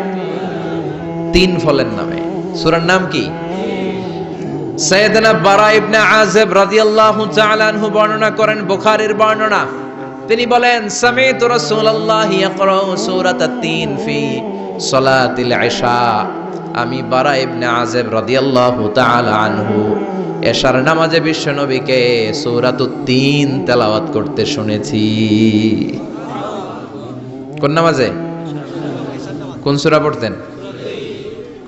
3 ফলের নামে। সূরার নাম কি? সাইয়েদনা বারা ইবনে আযিব রাদিয়াল্লাহু তাআলা আনহু বর্ণনা করেন, বুখারীর বর্ণনা। তিনি বলেন সামি'তু রাসূলুল্লাহ ইয়াকরাউ সূরাতাত তিন ফি সালাতিল ইশা। আমি বারা ইবনে আযিব রাদিয়াল্লাহু তাআলা আনহু এশার নামাজে বিশ্বনবীকে সূরাতুত তিন তেলাওয়াত করতে শুনেছি। কোন নামাজে? কোন সূরা পড়তেন?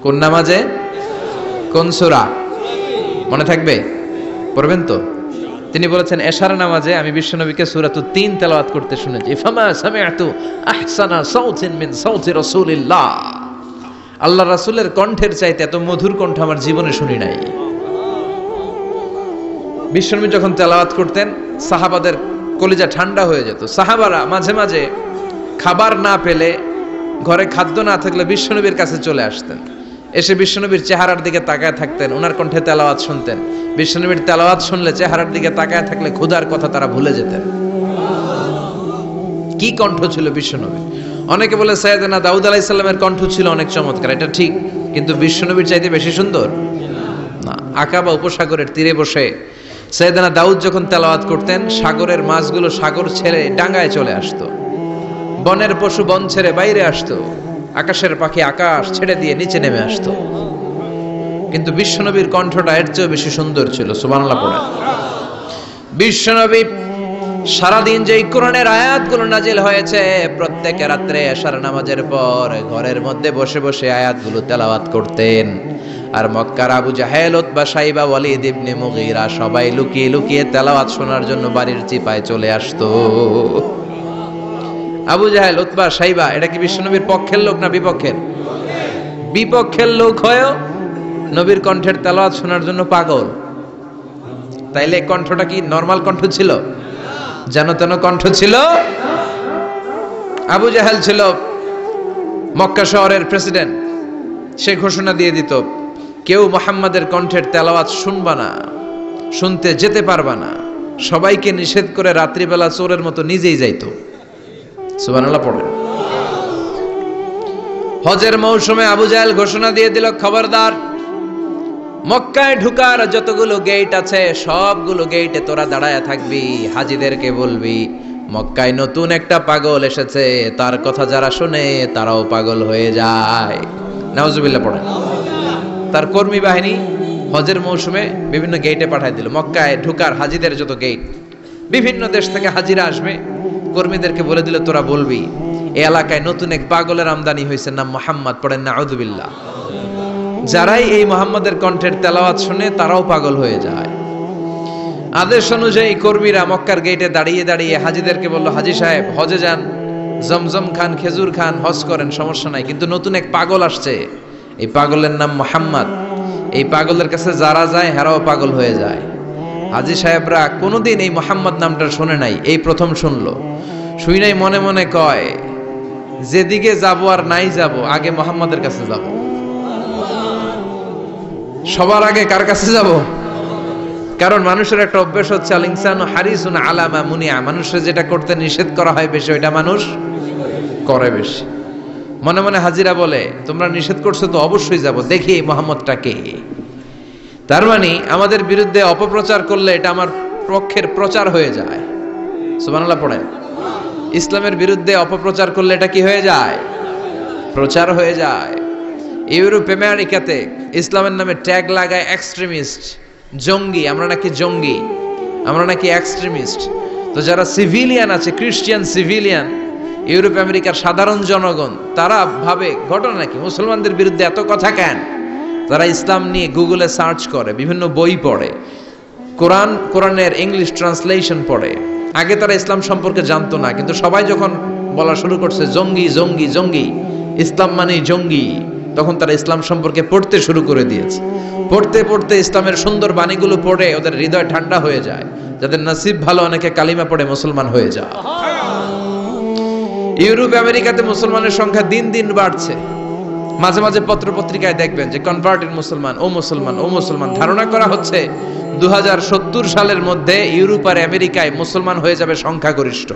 কোন নামাজে? কোন সূরা? মনে থাকবে? পড়বেন তো? তিনি বলেছেন এশার নামাজে আমি বিশ্বনবীকে সূরাতুত তিন তেলাওয়াত করতে শুনেছি। ফামা সামি'তু আহসানা সাউতিন মিন সাউতি রাসূলিল্লাহ। আল্লাহ রাসূলের কণ্ঠের চাইতে এত মধুর কণ্ঠ আমার জীবনে শুনি নাই। বিশ্বনবী যখন তেলাওয়াত করতেন সাহাবাদের কলিজা ঠান্ডা হয়ে যেত। সাহাবারা মাঝে মাঝে খাবার না পেলে, ঘরে খাদ্য না থাকলে বিশ্বনবীর কাছে চলে আসতেন। এসে বিশ্বনবীর চেহারার দিকে তাকায় থাকতেন, ওনার কণ্ঠে তেলাওয়াত শুনতেন। বিশ্বনবীর তেলাওয়াত শুনলে চেহারার দিকে তাকায় থাকলে ক্ষুধার কথা তারা ভুলে যেতেন। কি কণ্ঠ ছিল বিশ্বনবীর! অনেকে বলে সাইয়েদনা দাউদ আলাইহিস সালামের কণ্ঠ ছিল অনেক চমৎকার, এটা ঠিক, কিন্তু বিশ্বনবীর চাইতে বেশি সুন্দর না। আকাবা উপসাগরের তীরে বসে সাইয়েদনা দাউদ যখন তেলাওয়াত করতেন, সাগরের মাছগুলো সাগর ছেড়ে ডাঙ্গায় চলে আসতো, বনের পশু বন ছেড়ে বাইরে আসতো, আকাশের পাখি আকাশ ছেড়ে দিয়ে নিচে নেমে আসতো। কিন্তু বিশ্বনবীর কণ্ঠটা এর চেয়েও বেশি সুন্দর ছিল। সুবহানাল্লাহ পড়েন। বিশ্বনবী সারাদিন যেই কোরআনের আয়াতগুলো নাজিল হয়েছে, প্রত্যেক রাত্রে এশার নামাজের পর ঘরের মধ্যে বসে বসে আয়াতগুলো তেলাওয়াত করতেন। আর মক্কার আবু জাহেল, উতবা, শাইবা, ওয়ালিদ ইবনে মুগীরা সবাই লুকিয়ে লুকিয়ে তেলাওয়াত শোনার জন্য বাড়ির চিপায় চলে আসতো। আবু জাহেল, উতবা, শাইবা এটা কি বিশ্বনবীর পক্ষের লোক না বিপক্ষের? বিপক্ষের লোক হয়েও নবীর কণ্ঠের তেলাওয়াত শোনার জন্য পাগল। তাইলে কণ্ঠটা কি নরমাল কণ্ঠ ছিল? যেন তেন কণ্ঠ ছিল। আবু জাহেল ছিল মক্কা শহরের প্রেসিডেন্ট। সে ঘোষণা দিয়ে দিত, কেউ মুহাম্মাদের কণ্ঠের তেলাওয়াত শুনবা না, শুনতে যেতে পারবা না। সবাইকে নিষেধ করে রাত্রিবেলা চোরের মতো নিজেই যাইতো। সুবহানাল্লাহ পড়েন। হজের মৌসুমে আবু জাহেল ঘোষণা দিয়ে দিল, খবরদার, মক্কায় ঢুকার যতগুলো গেট আছে সবগুলো গেটে তোরা দাঁড়ায় থাকবি, হাজিদেরকে বলবি মক্কায় নতুন একটা পাগল এসেছে, তার কথা যারা শুনে তারাও পাগল হয়ে যায়। নাউজুবিল্লাহ পড়েন। তার কর্মী বাহিনী হজের মৌসুমে বিভিন্ন গেটে পাঠায় দিল। মক্কায় ঢুকার হাজিদের যত গেট, বিভিন্ন দেশ থেকে হাজিরা আসবে, কর্মীদেরকে বলে দিল তোরা বলবি এই এলাকায় নতুন এক পাগলের আমদানি হয়েছে, নাম মুহাম্মদ। পড়েন নাউজুবিল্লাহ। যারাই এই মুহাম্মাদের কণ্ঠের তেলাওয়াত শুনে তারাও পাগল হয়ে যায়। আদেশ অনুযায়ী কর্মীরা মক্কার গেটে দাঁড়িয়ে দাঁড়িয়ে হাজিদেরকে বলল, হাজি সাহেব হজে যান, জমজম খান, খেজুর খান, হজ করেন, সমস্যা নাই, কিন্তু নতুন এক পাগল আসছে, এই পাগলের নাম মুহাম্মদ। এই পাগলের কাছে যারা যায় হেরাও পাগল হয়ে যায়। হাজি সাহেবরা কোনোদিন এই মুহাম্মদ নামটা শুনে নাই, এই প্রথম শুনলো। শুই নাই মনে মনে কয়, যেদিকে যাব আর নাই যাব, আগে মুহাম্মাদের কাছে যাব। সবার আগে কার কাছে যাব? কারণ মানুষের একটা অভ্যাস হচ্ছে, আল ইনসানু হারিসুন আলা মা মুনিয়া, মানুষের যেটা করতে নিষেধ করা হয় বেশি ওইটা মানুষ করে বেশি। মনে মনে হাজিরা বলে, তোমরা নিষেধ করছো তো অবশ্যই যাব, দেখি এই মুহাম্মদটা কে। তার মানে আমাদের বিরুদ্ধে অপপ্রচার করলে এটা আমার পক্ষের প্রচার হয়ে যায়। সুবহানাল্লাহ পড়েন। ইসলামের বিরুদ্ধে অপপ্রচার করলে এটা কি হয়ে যায়? প্রচার হয়ে যায়। ইউরোপ আমেরিকাতে ইসলামের নামে ট্যাগ লাগায় এক্সট্রিমিস্ট, জঙ্গি। আমরা নাকি জঙ্গি, আমরা নাকি এক্সট্রিমিস্ট। তো যারা সিভিলিয়ান আছে, খ্রিস্টিয়ান সিভিলিয়ান, ইউরোপ আমেরিকার সাধারণ জনগণ, তারা ভাবে ঘটনা নাকি মুসলমানদের বিরুদ্ধে এত কথা কেন? তারা ইসলাম নিয়ে গুগলে সার্চ করে, বিভিন্ন বই পড়ে, কোরআনের ইংলিশ ট্রান্সলেশন পড়ে। আগে তারা ইসলাম সম্পর্কে জানতো না, কিন্তু সবাই যখন বলা শুরু করছে জঙ্গি জঙ্গি জঙ্গি, ইসলাম মানে জঙ্গি, তখন তারা ইসলাম সম্পর্কে পড়তে শুরু করে দিয়েছে। পড়তে পড়তে ইসলামের সুন্দর বাণীগুলো পড়ে ওদের হৃদয় ঠান্ডা হয়ে যায়। যাদের নসিব ভালো, অনেকে কালিমা পড়ে মুসলমান হয়ে যায়। ইউরোপ আমেরিকাতে মুসলমানের সংখ্যা দিন দিন বাড়ছে। মাঝে মাঝে পত্র পত্রিকায় দেখবেন যে কনভার্টেড মুসলমান, ও মুসলমান, ও মুসলমান। ধারণা করা হচ্ছে 2070 সালের মধ্যে ইউরোপ আর আমেরিকায় মুসলমান হয়ে যাবে সংখ্যাগরিষ্ঠ।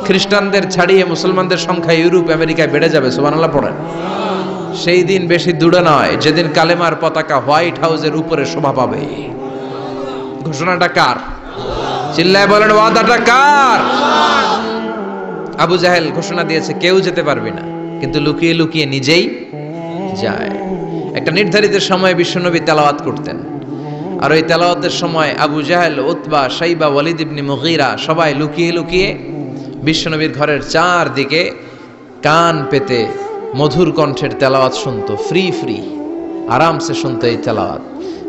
খ্রিস্টানদের ছাড়িয়ে মুসলমানদের সংখ্যা ইউরোপ আমেরিকায় বেড়ে যাবে। সুবহানাল্লাহ পড়েন। সেই দিন বেশি দূরে নয় যেদিন কালেমার পতাকা হোয়াইট হাউসের উপরে শোভা পাবে। ঘোষণাটা কার? চিল্লায় বলেন, ওয়াদাটা কার? আবু জাহেল ঘোষণা দিয়েছে কেউ যেতে পারবে না, কিন্তু লুকিয়ে লুকিয়ে নিজেই যায়। একটা নির্ধারিত সময়ে বিশ্বনবী তেলাওয়াত করতেন, আর ওই তেলাওয়াতের সময় আবু জাহেল, উতবা, শাইবা, ওয়ালিদ ইবনে মুগীরা সবাই লুকিয়ে লুকিয়ে বিশ্বনবীর ঘরের চারদিকে কান পেতে মধুর কণ্ঠের তেলাওয়াত শুনতো। ফ্রি ফ্রি আরামসে শুনতো এই তেলাওয়াত।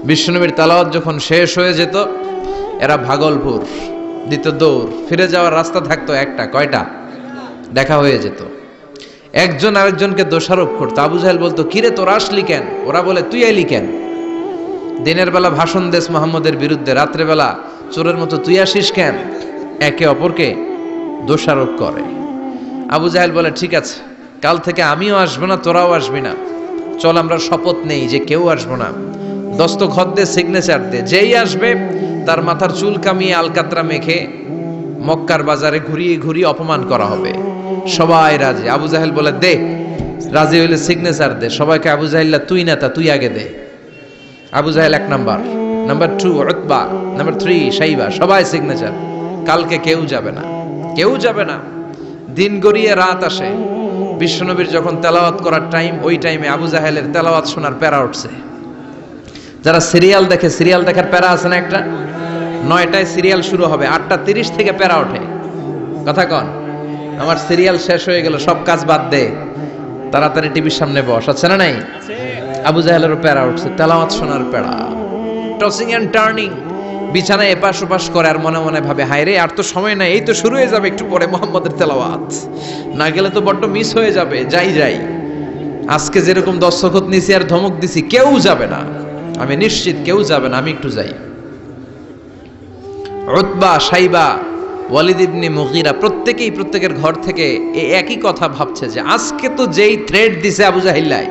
বিশ্বনবীর তেলাওয়াত যখন শেষ হয়ে যেত, এরা ভাগলপুর দিত দৌড়। ফিরে যাওয়ার রাস্তা থাকতো একটা, কয়টা? দেখা হয়ে যেত। একজন আরেকজনকে দোষারোপ করতো। আবু জাহেল বলতো, কিরে তোরা আসলি কেন? ওরা বলে, তুই এলি কেন? দিনের বেলা ভাষণ দেশ মুহাম্মদের বিরুদ্ধে, রাত্রে বেলা চোরের মতো তুই আসিস কেন? একে অপরকে দোষারোপ করে। আবু জাহেল বলে, ঠিক আছে, কাল থেকে আমিও আসবো না, তোরাও আসবি না। চল আমরা শপথ নেই যে কেউ আসবো না। দস্তখত দে, সিগনেচার দে, যেই আসবে তার মাথার চুল কামিয়ে আলকাতরা মেখে মক্কার বাজারে ঘুরিয়ে ঘুরিয়ে অপমান করা হবে। সবাই রাজি। আবু জাহেল বলে, দে, রাজি হইলে সিগনেচার দে। সবাইকে আবু জাহেল্লা, তুই নেতা, তুই আগে দে। আবু জাহেল 1 নাম্বার, নাম্বার 2 উতবা, নাম্বার 3 শাইবা, সবাই সিগনেচার। কালকে কেউ যাবে না, কেউ যাবে না। দিন গড়িয়ে রাত আসে, বিশ্বনবীর যখন তেলাওয়াত করার টাইম, ওই টাইমে আবু জাহেলের তেলাওয়াত শোনার প্যারা উঠছে। যারা সিরিয়াল দেখে, সিরিয়াল দেখার প্যারা আছে না একটা, 9টায় সিরিয়াল শুরু হবে, 8:30 থেকে প্যারা ওঠে। কথা কন, আমার সিরিয়াল শেষ হয়ে গেল, সব কাজ বাদ দে, তাড়াতাড়ি টিভির সামনে বস, আছে না নাই? আবু জাহেলেরও প্যারা উঠছে, তেলাওয়াত শোনার প্যারা। টসিং এন্ড টার্নিং, বিছানায় এপাশ ওপাশ করে আর মনে মনে ভাবে, হায় রে, আর তো সময় নাই, এই তো শুরু হয়ে যাবে একটু পরে মুহাম্মদের তেলাওয়াত, না গেলে তো বড্ড মিস হয়ে যাবে, যাই। আজকে যেরকম দস্তখত নিছি আর ধমক দিছি, কেউ যাবে না, আমি নিশ্চিত কেউ যাবে না, আমি একটু যাই। উতবা, শাইবা, ওয়ালিদ ইবনে মুগীরা প্রত্যেকেই প্রত্যেকের ঘর থেকে এই একই কথা ভাবছে যে আজকে তো যেই থ্রেড দিছে আবু জাহিল্লাই,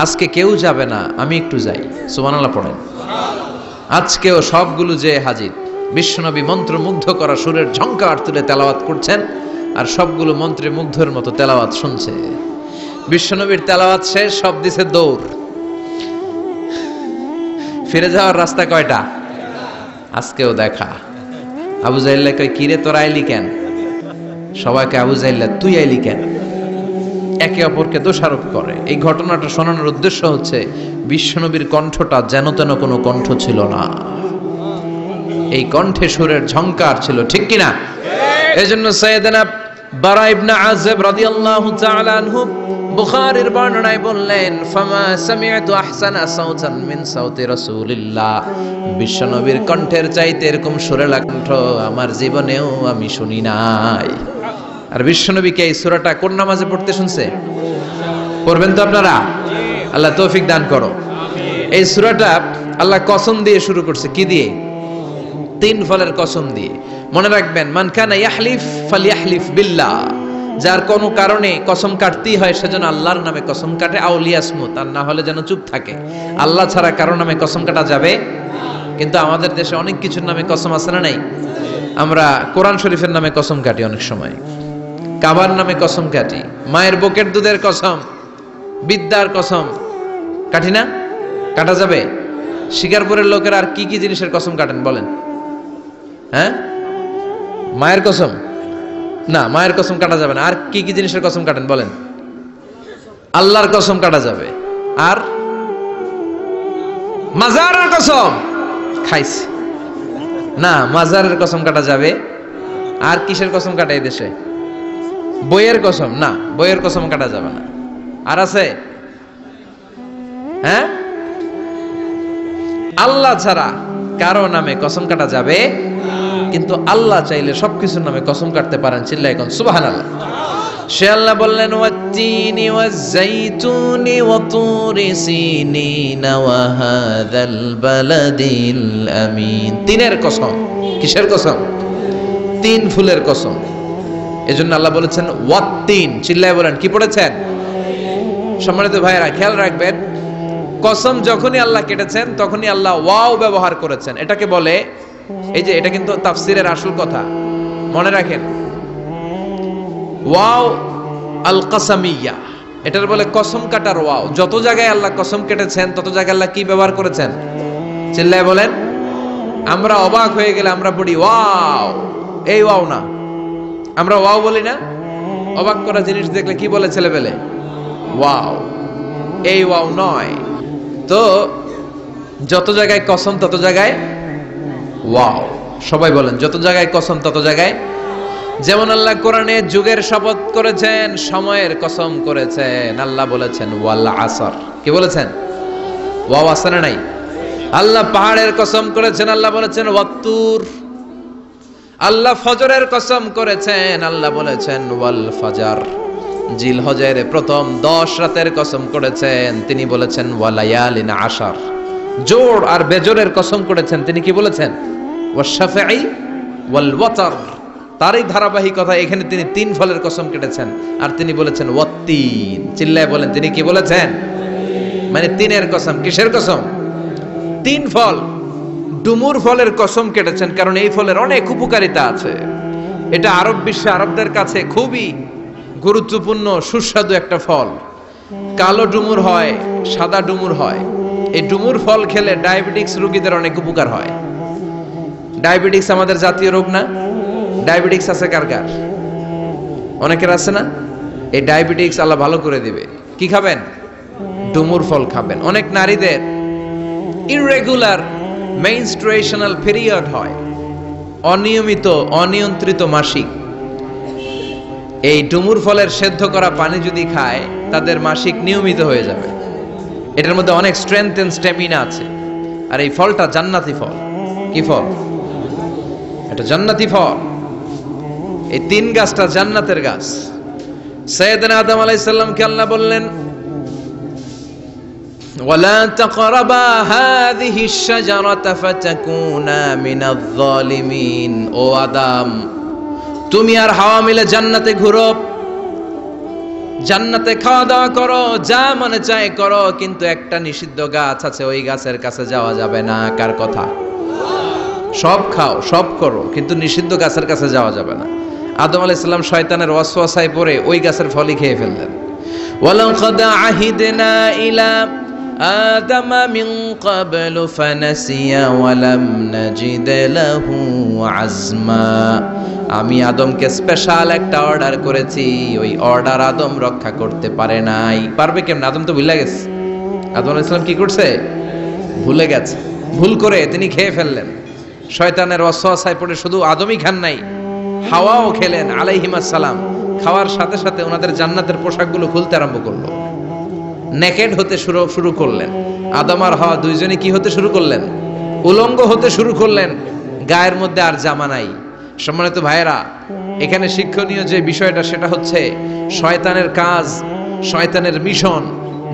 আজকে কেউ যাবে না, আমি একটু যাই। সুবহানাল্লাহ পড়েন। আজকেও সবগুলো যে হাজির, বিশ্বনবী মন্ত্রমুগ্ধ করা সুরের ঝংকার তুলে তেলাওয়াত করছেন, আর সবগুলো মন্ত্রে মুগ্ধের মতো তেলাওয়াত শুনছে। বিশ্বনবীর তেলাওয়াত শেষ, সব দিছে দৌড়। ফিরে যাওয়ার রাস্তা কয়টা? আজকেও দেখা। আবু জাহিল্লা কয়, কিরে তোরা আইলি কেন? সবাইকে আবু জাহিল্লা তুই আইলি কেন, একে অপরকে দোষারোপ করে। এই ঘটনাটা শোনানোর উদ্দেশ্য হচ্ছে বিশ্বনবীর কণ্ঠটা যেন তেন কোনো কণ্ঠ ছিল না, এই কণ্ঠে সুরের ঝংকার ছিল, ঠিক কিনা? এজন্য সাইয়েদনা বারা ইবনে আযিব রাদিয়াল্লাহু তাআলা আনহু বুখারীর বর্ণনায় বললেন, ফামা সামি'তু আহসানা সাওতান মিন সাওতি রাসূলিল্লাহ, বিশ্বনবীর কণ্ঠের চাইতে এরকম সুরেলা কণ্ঠ আমার জীবনেও আমি শুনি নাই। আর বিশ্বনবীকে এই সূরাটা কোন নামাজে পড়তে শুনছে? পড়বেন তো আপনারা? আল্লাহ তৌফিক দান করো। এই সূরাটা আল্লাহ কসম দিয়ে শুরু করছে, কি দিয়ে? 3 ফলের কসম দিয়ে। মনে রাখবেন, মান কানা ইয়াহলিফ ফালইয়াহলিফ বিল্লাহ, যার কোনো কারণে কসম কাটতেই হয় সেজন্য আল্লাহর নামে কসম কাটে, আউলিয়াসমুত, আর না হলে যেন চুপ থাকে। আল্লাহ ছাড়া কারো নামে কসম কাটা যাবে? কিন্তু আমাদের দেশে অনেক কিছুর নামে কসম আছে না নাই? আমরা কোরআন শরীফের নামে কসম কাটি, অনেক সময় কাবার নামে কসম কাটি, মায়ের বুকের দুধের কসম, বিদ্যার কসম কাটি না? কাটা যাবে? শিকারপুরের লোকের আর কি কি জিনিসের কসম কাটেন বলেন? হ্যাঁ, মায়ের কসম না, মায়ের কসম কাটা যাবে না। আর কি কি জিনিসের কসম কাটেন বলেন? আল্লাহর কসম কাটা যাবে। আর মাজারের কসম খাইছি না, মাজারের কসম কাটা যাবে। আর কিসের কসম কাটে এই দেশে? বইয়ের কসম না, বইয়ের কসম কাটা যাবে না। আর আছে? হ্যাঁ, আল্লাহ ছাড়া কারো নামে কসম কাটা যাবে, কিন্তু আল্লাহ চাইলে সবকিছুর নামে কসম কাটতে পারেন। চিল্লায় কোন সুবহানাল্লাহ। সে আল্লাহ বললেন, ওয়াত-তিনি ওয়াজ-যাইতুনি ওয়া তুরি সিনিনা ওয়া হাযাল বালাদিল আমিন। 3-এর কসম। কিসের কসম? 3 ফুলের কসম। এজন্য আল্লাহ বলেছেন ওয়াত-তিন। চিল্লায় বলেন, কি পড়েছেন? সম্মানিত ভাইয়েরা, খেয়াল রাখবেন, কসম যখনই আল্লাহ কেটেছেন তখনই আল্লাহ ওয়াও ব্যবহার করেছেন। এটাকে বলে, এই যে এটা কিন্তু তাফসীরের আসল কথা, মনে রাখেন, ওয়াও আল কাসামিয়া, এটার বলে কসম কাটার ওয়াও। যত জায়গায় আল্লাহ কসম কেটেছেন তত জায়গায় আল্লাহ কি ব্যবহার করেছেন? চিল্লায় বলেন। আমরা অবাক হয়ে গেলে আমরা পড়ি ওয়াও, এই ওয়াও না, আমরা ওয়াও বলি না? অবাক করা জিনিস দেখলে কি বলে ছেলেবেলে? ওয়াও, এই ওয়াও নয়। তো যত জায়গায় কসম তত জায়গায় ওয়াও। সবাই বলেন, যত জায়গায় কসম তত জায়গায়। যেমন আল্লাহ কোরআনে যুগের শপথ করেছেন, সময়ের কসম করেছেন। আল্লাহ বলেছেন ওয়াল আসর। কি বলেছেন? ওয়াও আছে না নাই? আল্লাহ পাহাড়ের কসম করেছেন, আল্লাহ বলেছেন ওয়াত্তুর। আল্লাহ ফজরের কসম করেছেন, আল্লাহ বলেছেন ওয়াল ফাজার। জিলহজের প্রথম 10 রাতের কসম করেছেন, তিনি বলেছেন ওয়ালায়ালিন আশার। জোড় আর বেজোরের কসম করেছেন, তিনি কি বলেছেন? ওয়াশফাঈ ওয়াল ওয়াতর। তারই ধারাবাহিকতা এখানে তিনি 3 ফলের কসম কেটেছেন, আর তিনি বলেছেন ওয়াত্তিন। চিল্লায় বলেন, তিনি কি বলেছেন? মানে 3-এর কসম। কিসের কসম? 3 ফল। ডুমুর ফলের কসম কেটেছেন, কারণ এই ফলের অনেক উপকারিতা আছে। এটা আরব বিশ্বে আরবদের কাছে খুবই গুরুত্বপূর্ণ সুস্বাদু একটা ফল। কালো ডুমুর হয়, সাদা ডুমুর হয়। এই ডুমুর ফল খেলে ডায়াবেটিক্স রোগীদের অনেক উপকার হয়। ডায়াবেটিক্স আমাদের জাতীয় রোগ না? ডায়াবেটিক্স আছে কার কার? অনেকের আছে না? এই ডায়াবেটিক্স আল্লাহ ভালো করে দিবে। কি খাবেন? ডুমুর ফল খাবেন। অনেক নারীদের ইররেগুলার মেনস্ট্রুয়েশনাল পিরিয়ড হয়, অনিয়মিত অনিয়ন্ত্রিত মাসিক। এই ডুমুর ফলের সেদ্ধ করা পানি যদি খায় তাদের মাসিক নিয়মিত হয়ে যাবে। এটার মধ্যে অনেক স্ট্রেংথ এন্ড স্ট্যামিনা আছে। আর এই ফলটা জান্নাতি ফল। কি ফল? এটা জান্নাতি ফল। এই তিন গাছটা জান্নাতের গাছ। সাইয়েদনা আদম আলাইহিস সালামকে আল্লাহ বললেন, ওয়ালা তাকরাবা হাযিহিশ শাজারাতা ফাতাকুনা মিনাজ জালিমিন। ও আদম, তুমি আর হাওয়া মিলে জান্নাতে ঘুরো, জান্নাতে খাওয়া দাওয়া করো, যা মনে চায় করো, কিন্তু একটা নিষিদ্ধ গাছ আছে, ওই গাছের কাছে যাওয়া যাবে না। কার কথা? সব খাও, সব করো, কিন্তু নিষিদ্ধ গাছের কাছে যাওয়া যাবে না। আদম আলাইহিস সালাম শয়তানের ওয়াসওয়াসায় পড়ে ওই গাছের ফলই খেয়ে ফেললেন। ওয়ালাকাদ আহিদনা ইলা আদম মিন ক্বাবলু ফানাসিয়া ওয়া লাম নাজিদ লাহু আজমা। আমি আদমকে স্পেশাল একটা অর্ডার করেছি, ওই অর্ডার আদম রক্ষা করতে পারে নাই। পারবে কেমন? আদম তো ভুলে গেছে। আদম আলাইহিস সালাম কি করছে? ভুলে গেছে। ভুল করে তিনি খেয়ে ফেললেন। শয়তানের ওয়াসওয়াসায় পড়ে শুধু আদমই খান নাই, হাওয়াও খেলেন আলাইহিমাস সালাম। খাওয়ার সাথে সাথে ওনাদের জান্নাতের পোশাকগুলো খুলতে আরম্ভ করলো, নেকেড হতে শুরু করলেন। আদম আর হাওয়া দুইজনে কি হতে শুরু করলেন? উলঙ্গ হতে শুরু করলেন। গায়ের মধ্যে আর জামা নাই। সম্মানিত ভাইয়েরা, এখানে শিক্ষণীয় যে বিষয়টা সেটা হচ্ছে শয়তানের কাজ, শয়তানের মিশন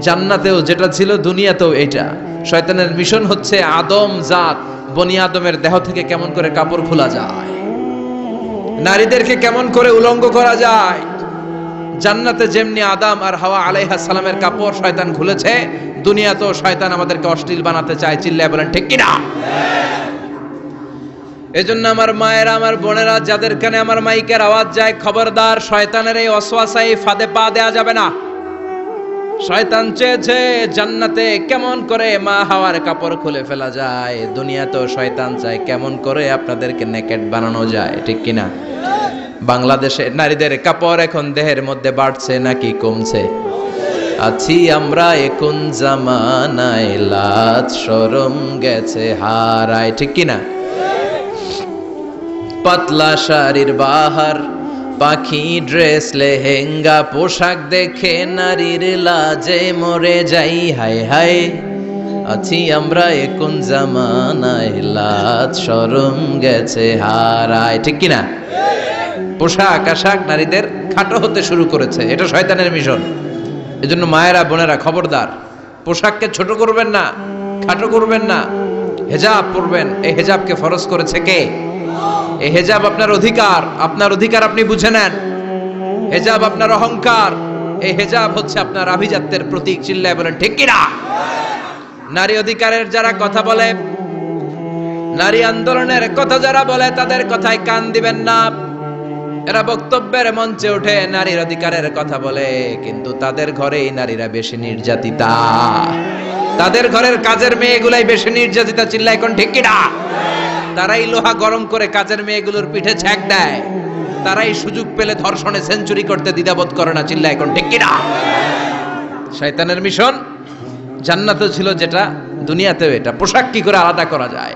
জান্নাতেও যেটা ছিল দুনিয়াতেও এটা। শয়তানের মিশন হচ্ছে আদম জাত, বনি আদমের দেহ থেকে কেমন করে কাপড় খোলা যায়, নারীদেরকে কেমন করে উলঙ্গ করা যায়। জান্নাতে যেমনি আদম আর হাওয়া আলাইহিস সালামের কাপড় শয়তান খুলেছে, দুনিয়াতেও শয়তান আমাদেরকে অশ্লীল বানাতে চায়। চিল্লায় বলেন ঠিক কিনা? এজন্য আমার মায়েরা, আমার বোনেরা, যাদের কানে আমার মাইকের আওয়াজ যায়, খবরদার, শয়তানের এই ওয়াসওয়াসায় ফাঁদে পা দেয়া যাবে না। শয়তান চেয়েছে জান্নাতে কেমন করে মা হাওয়ার কাপড় খুলে ফেলা যায়, দুনিয়াতেও শয়তান চায় কেমন করে আপনাদেরকে নেকেড বানানো যায়। ঠিক কিনা? বাংলাদেশে নারীদের কাপড় এখন দেহের মধ্যে বাড়ছে নাকি কমছে? আছি আমরা এখন জামানায়, লাজ শরম গেছে হারায়। ঠিক কিনা? পাতলা শাড়ির বাহার, পাখি ড্রেস, লেহেঙ্গা পোশাক দেখে নারীর লাজে মরে যাই। হায় হায়, আছি আমরা এখন জামানায়, লাজ শরম গেছে হারায়। ঠিক কিনা? পোশাক আশাক নারীদের খাটো হতে শুরু করেছে, এটা শয়তানের মিশন। এজন্য মায়েরা বোনেরা খবরদার, পোশাককে ছোট করবেন না, খাটো করবেন না, হেজাব পরবেন। এই হেজাবকে ফরজ করেছে কে? এই হেজাব আপনার অধিকার, আপনার অধিকার আপনি বুঝে নেন। হেজাব আপনার অহংকার, এই হেজাব হচ্ছে আপনার আভিজাত্যের প্রতীক। চিল্লায় বলেন ঠিক কিনা? নারী অধিকারের যারা কথা বলে, নারী আন্দোলনের কথা যারা বলে, তাদের কথায় কান দিবেন না। এরা বক্তব্যের মঞ্চে উঠে নারীর অধিকারের কথা বলে, কিন্তু তাদের ঘরেই নারীরা বেশি নির্যাতিতা, তাদের ঘরের কাজের মেয়েগুলাই বেশি নির্যাতিতা। চিল্লায় কোন ঠিক কিনা? তারাই লোহা গরম করে কাজের মেয়েগুলোর পিঠে ছ্যাঁক দেয়, তারাই সুযোগ পেলে ধর্ষণে সেঞ্চুরি করতে দ্বিধাবোধ করে না। চিল্লায় কোন ঠিক কিনা? শয়তানের মিশন জান্নাতেও ছিল যেটা, দুনিয়াতেও এটা। পোশাক কি করে আলাদা করা যায়,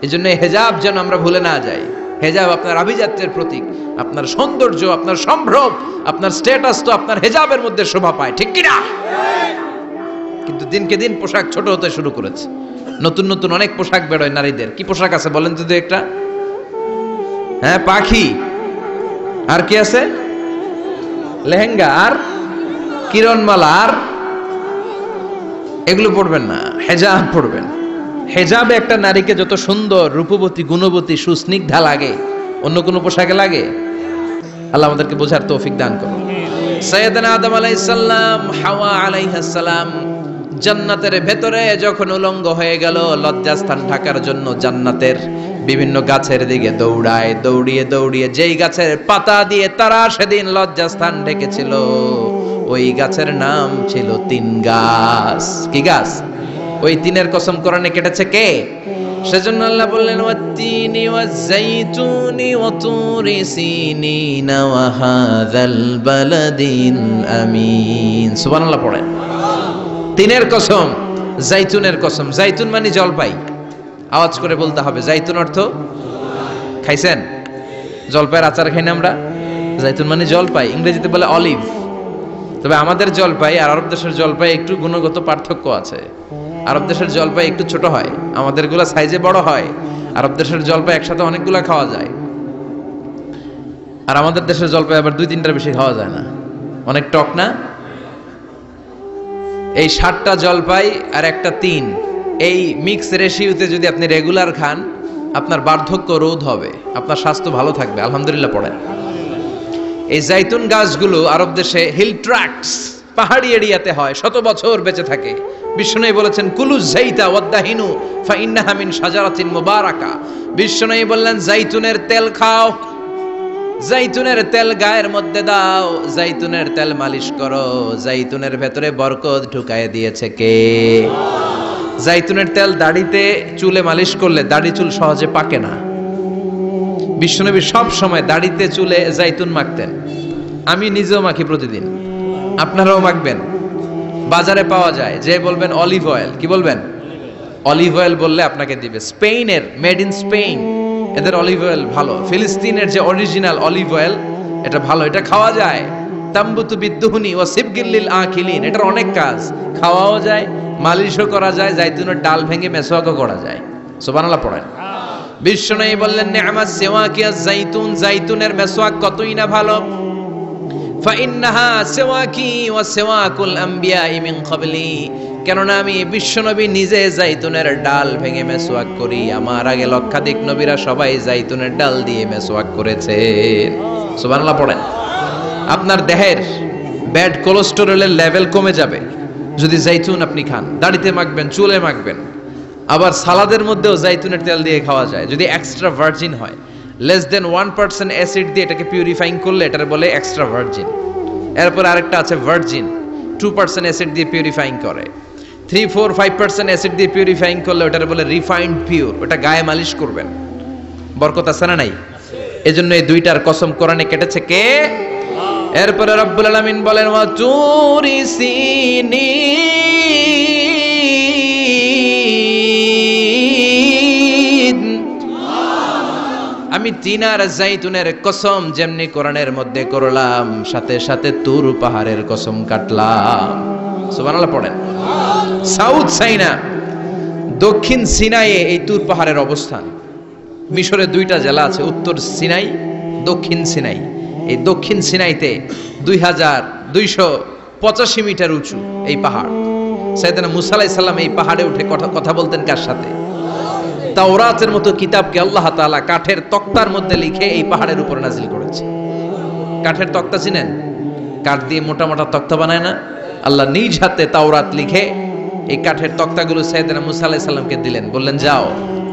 এজন্য হেজাব যেন আমরা ভুলে না যাই। হেজাব আপনার আভিজাত্যের প্রতীক, আপনার সৌন্দর্য, আপনার সম্ভ্রম, আপনার স্ট্যাটাস তো আপনার হেজাবের মধ্যে শোভা পায়। ঠিক কিনা? কিন্তু দিনকে দিন পোশাক ছোট হতে শুরু করেছে। নতুন নতুন অনেক পোশাক বেরোয় নারীদের। কি পোশাক আছে বলেন তো একটা? হ্যাঁ, পাখি, আর কি আছে? লেহেঙ্গা, আর কিরণমালা, আর এগুলো পড়বেন না, হেজাব পড়বেন। হেজাবে একটা নারীকে যত সুন্দর, রূপবতী, গুণবতী, সুস্নিগ্ধা লাগে, অন্য কোনো পোশাকে লাগে? আল্লাহ আমাদেরকে বোঝার তৌফিক দান করুন। সাইয়েদনা আদম আলাইহিস সালাম, হাওয়া আলাইহিস সালাম জান্নাতের ভেতরে যখন উলঙ্গ হয়ে গেল, লজ্জাস্থান ঢাকার জন্য জান্নাতের বিভিন্ন গাছের দিকে দৌড়ায়। দৌড়িয়ে দৌড়িয়ে যেই গাছের পাতা দিয়ে তারা সেদিন লজ্জাস্থান ঢেকেছিল, ওই গাছের নাম ছিল তিন গাছ। কি গাছ? ওই তিনের কসম কোরআনে কেটেছে কে? সেজন্য আল্লাহ বললেন ওয়াত-তিনি ওয়াজ-যাইতুনি ওয়া তুরি সিনিনা ওয়া হাযাল বালাদিল আমিন। সুবহানাল্লাহ পড়েন। তিনের কসম, জাইতুনের কসম। জাইতুন মানে জলপাই, আওয়াজ করে বলতে হবে। জাইতুন অর্থ খাইছেন? জলপাইয়ের আচার খাই না আমরা? জাইতুন মানে জলপাই, ইংরেজিতে বলে অলিভ। তবে আমাদের জলপাই আর আরব দেশের জলপাই একটু গুণগত পার্থক্য আছে। আরব দেশের জলপাই একটু ছোট হয়, আমাদেরগুলো সাইজে বড় হয়। আরব দেশের জলপাই একসাথে অনেকগুলা খাওয়া যায়, আর আমাদের দেশের জলপাই আবার 2-3টার বেশি খাওয়া যায় না, অনেক টক না? এই 7টা জলপাই আর একটা 3, এই মিক্স রেশিওতে যদি আপনি রেগুলার খান, আপনার বার্ধক্য রোধ হবে, আপনার স্বাস্থ্য ভালো থাকবে। আলহামদুলিল্লাহ পড়েন। এই জাইতুন গাছগুলো আরব দেশে হিল ট্র্যাক্টস, পাহাড়ি এরিয়াতে হয়, 100 বছর বেঁচে থাকে। বিশ্বনবী বলেছেন কুলু যাইতা ওয়াদাহিনু ফাইন্নাহা মিন শাজারাতিন মুবারাকা। বিশ্বনবী বললেন জাইতুনের তেল খাও, জাইতুনের তেল গায়ের মধ্যে দাও, জাইতুনের তেল মালিশ করো, জাইতুনের ভেতরে বরকত ঢুকায় দিয়েছে কে? জাইতুনের তেল দাড়িতে চুলে মালিশ করলে দাড়ি চুল সহজে পাকে না। বিশ্বনবী সব সময় দাড়িতে চুলে জাইতুন মাখতেন। আমি নিজেও মাখি প্রতিদিন, আপনারাও মাখবেন। বাজারে পাওয়া যায়, যে বলবেন অলিভ অয়েল, কি বলবেন? অলিভ অয়েল বললে আপনাকে দিবে। স্পেনের, মেড ইন স্পেন, এদের অলিভ অয়েল ভালো। ফিলিস্তিনের যে অরিজিনাল অলিভ অয়েল, এটা ভালো, এটা খাওয়া যায়। তাম্বুতু বিদ্দুহুনি ওয়া সিবগিল আখিলিন, এটার অনেক কাজ, খাওয়াও যায়, মালিশও করা যায়, জাইতুনের ডাল ভেঙে মেসওয়াকও করা যায়। সুবহানাল্লাহ পড়েন। বিশ্বনবী বললেন নি'মাস সিওয়াকিয়াজ জাইতুন, জাইতুনের মেসওয়াক কতই না ভালো। ফাইন্নাহা সিওয়াকি ওয়া সিওয়াকুল আমবিয়াই মিন ক্বাবলি, কেননা আমি বিশ্বনবী নিজে জাইতুনের ডাল ভেঙে মেসওয়াক করি, আমার আগে লক্ষাধিক নবীরা সবাই জাইতুনের ডাল দিয়ে মেসওয়াক করেছেন। সুবহানাল্লাহ পড়েন। আপনার দেহের ব্যাড কোলেস্টেরলের লেভেল কমে যাবে যদি জাইতুন আপনি খান। দাড়িতে মাখবেন, চুলে মাখবেন, আবার সালাদের মধ্যেও জাইতুনের তেল দিয়ে খাওয়া যায় যদি এক্সট্রা ভার্জিন হয়। লেস দেন 1% অ্যাসিড দিয়ে এটাকে পিউরিফাইং করলে এটার বলে এক্সট্রা ভার্জিন। এরপর আরেকটা আছে ভার্জিন, 2% অ্যাসিড দিয়ে পিউরিফাইং করে। 3-4-5% অ্যাসিড দিয়ে পিউরিফাইং করলে ওটার বলে রিফাইন্ড পিওর, ওটা গায়ে মালিশ করবেন। বরকত আছে না নাই? এজন্য এই দুইটার কসম কোরআনে কেটেছে কে? এরপরে রব্বুল আলামিন বলেন ওয়া তুরি সিনিন, আমি তিন আর জাইতুনের কসম যেমনি কোরআনের মধ্যে করলাম, সাথে সাথে তুর পাহাড়ের কসম কাটলাম। সুবহানাল্লাহ পড়েন। সাউথ সাইনা, দক্ষিণ সিনাইয়ে এই তুর পাহাড়ের অবস্থান। মিশরে 2টা জেলা আছে, উত্তর সিনাই, দক্ষিণ সিনাই। এই দক্ষিণ সিনাইতে 2285 মিটার উঁচু এই পাহাড়। সাইয়েদনা মুসা আলাইহিস সালাম এই পাহাড়ে উঠে কথা বলতেন কার সাথে? তাওরাতের মতো কিতাবকে আল্লাহ তাআলা কাঠের তক্তার মধ্যে লিখে এই পাহাড়ের উপর নাজিল করেছে। কাঠের তক্তা চিনেন? কাঠ দিয়ে মোটা মোটা তক্তা বানায় না? আল্লাহ নিজ হাতে তাওরাত লিখে এই কাঠের তক্তাগুলো সাইয়েদনা মুসা আলাইহিস সালামকে দিলেন, বললেন যাও,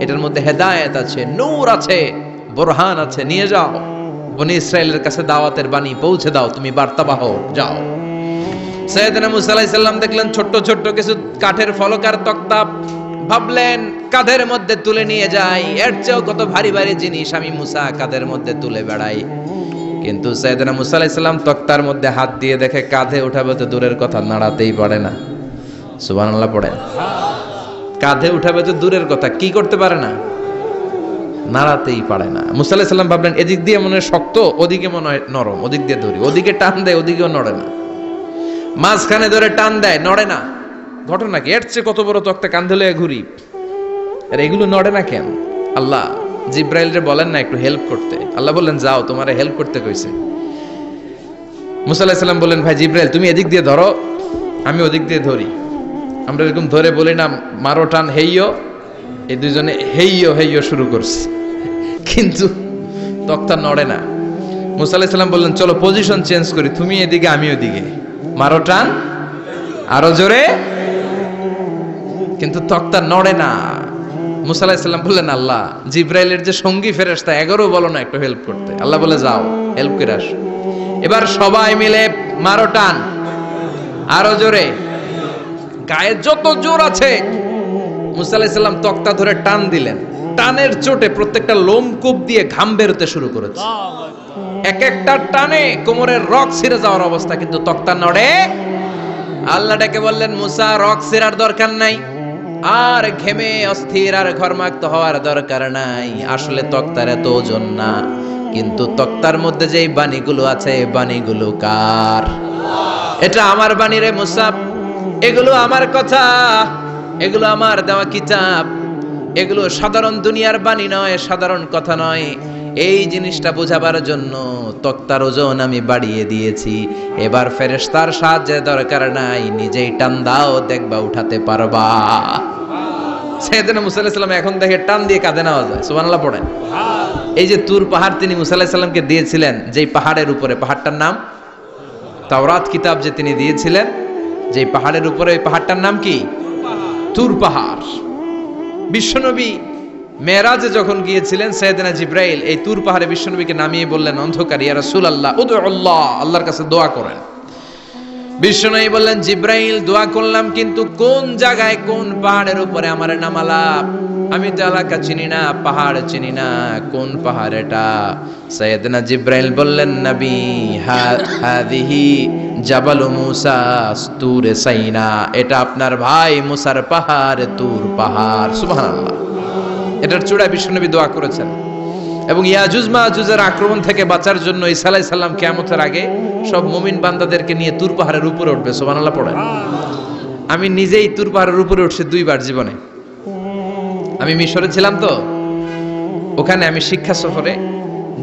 এটার মধ্যে হেদায়েত আছে, নূর আছে, বুরহান আছে, নিয়ে যাও, বনি ইসরাইলের কাছে দাওয়াতের বাণী পৌঁছে দাও, তুমি বার্তাবাহক, যাও। সাইয়েদনা মুসা আলাইহিস সালাম দেখলেন ছোট্ট ছোট্ট কিছু কাঠের ফলকার তক্তা, ভাবলেন কাঁধের মধ্যে তুলে নিয়ে যাই, এর চেয়েও কত ভারী ভারী জিনিস আমি মুসা কাঁধের মধ্যে তুলে বেড়াই। কিন্তু সাইয়েদনা মুসা আলাইহিস সালাম তক্তার মধ্যে হাত দিয়ে দেখে কাঁধে উঠাবে তো দূরের কথা, নাড়াতেই পারে না। সুবহানাল্লাহ পড়েন। কাঁধে উঠাবে তো দূরের কথা, কি করতে পারে না? নাড়াতেই পারে না। মুসা আলাইহিস সালাম ভাবলেন এদিক দিয়ে মনে হয় শক্ত, ওদিকে মনে হয় নরম, ওদিক দিয়ে ধরি, ওদিকে টান দেয়, ওদিকেও নড়ে না, মাঝখানে ধরে টান দেয়, নড়ে না। ঘটনা কি? এর চেয়ে কত বড় তক্তা কাঁধে লয়ে ঘুরি, আর এগুলো নড়ে না কেন? আল্লাহ জিব্রাইলরে বলেন না একটু হেল্প করতে? আল্লাহ বললেন যাও, তোমারে হেল্প করতে কইছে। মুসা আলাইহিস সালাম বললেন ভাই জিব্রাইল তুমি এদিক দিয়ে ধরো, আমি ওদিক দিয়ে ধরি। আমরা এরকম ধরে বলি না মারো টান হেইয়ো, এই দুইজনে হেইয়ো হেইয়ো শুরু করছে, কিন্তু তক্তা নড়ে না। মুসা আলাইহিস সালাম বললেন চলো পজিশন চেঞ্জ করি, তুমি এদিকে আমি ওদিকে, মারো টান আরো জোরে, কিন্তু তক্তা নড়ে না। মুসা আলাইহিস সালাম বললেন আল্লাহ জিব্রাইলের যে সঙ্গী ফেরেশতা 11 বলো না একটু হেল্প করতে। আল্লাহ বলে যাও হেল্প করে আসো। এবার সবাই মিলে মারো টান আরো জোরে, গায়ে যত জোর আছে মুসা আলাইহিস সালাম তক্তা ধরে টান দিলেন, টানের চোটে প্রত্যেকটা লোমকূপ দিয়ে ঘাম বেরোতে শুরু করেছে। এক একটা টানে কোমরের রক ছিঁড়ে যাওয়ার অবস্থা, কিন্তু তক্তা নড়ে। আল্লাহ ডেকে বললেন, মুসা রক ছিঁড়ার দরকার নাই, আর ঘেমে অস্থির আর ঘর্মাক্ত হওয়ার দরকার নাই। আসলে তক্তার এত ওজন না, কিন্তু তক্তার মধ্যে যেই বাণীগুলো আছে, বাণীগুলো কার? এটা আমার বাণী রে মুসা, এগুলো আমার কথা, এগুলো আমার দেওয়া কিতাব, এগুলো সাধারণ দুনিয়ার বাণী নয়, সাধারণ কথা নয়। এই জিনিসটা বোঝাবার জন্য তক্তার ওজন আমি বাড়িয়ে দিয়েছি। এবার ফেরেশতার সাহায্যের দরকার নাই, নিজেই টান দাও, দেখবা উঠাতে পারবা। সাইয়েদনা মুসা আলাইহিস সালাম এখন দেখে টান দিয়ে কাঁধে নেওয়া যায়। সুবহানাল্লাহ পড়েন। এই যে তুর পাহাড় তিনি মুসা আলাইহিস সালামকে দিয়েছিলেন, যেই পাহাড়ের উপরে, পাহাড়টার নাম তাওরাত কিতাব যে তিনি দিয়েছিলেন, যেই পাহাড়ের উপরে, ওই পাহাড়টার নাম কি? তুর পাহাড়। বিশ্বনবী মেরাজে যখন গিয়েছিলেন, সাইয়েদনা জিবরাইল এই তুর পাহাড়ে বিশ্বনবীকে নামিয়ে বললেন, অন্ধকার, ইয়া রাসূলুল্লাহ উদউল্লাহ, আল্লাহর কাছে দোয়া করেন। বিশ্বনবী বললেন, জিবরাইল দোয়া করলাম, কিন্তু কোন জায়গায় কোন পাহাড়ের উপরে আমারে নামালা? আমি তো এলাকা চিনি না, পাহাড় চিনি না, কোন পাহাড় এটা? সাইয়েদনা জিবরাইল বললেন, নবী হাদিহি জাবালু মুসা তুর সাইনা, এটা আপনার ভাই মুসার পাহাড়, তুর পাহাড়। সুবহানাল্লাহ। এটার চূড়ায় বিশ্বনবী দোয়া করেছেন। এবং ইয়াজুজ মাজুজের আক্রমণ থেকে বাঁচার জন্য ঈসা আলাইহিস সালাম কিয়ামতের আগে সব মুমিন বান্দাদেরকে নিয়ে তুর পাহাড়ের উপরে উঠবে। সুবহানাল্লাহ পড়েন। আমি নিজেই তুর পাহাড়ের উপরে উঠছি 2 বার জীবনে। আমি মিশরে ছিলাম তো, ওখানে আমি শিক্ষা সফরে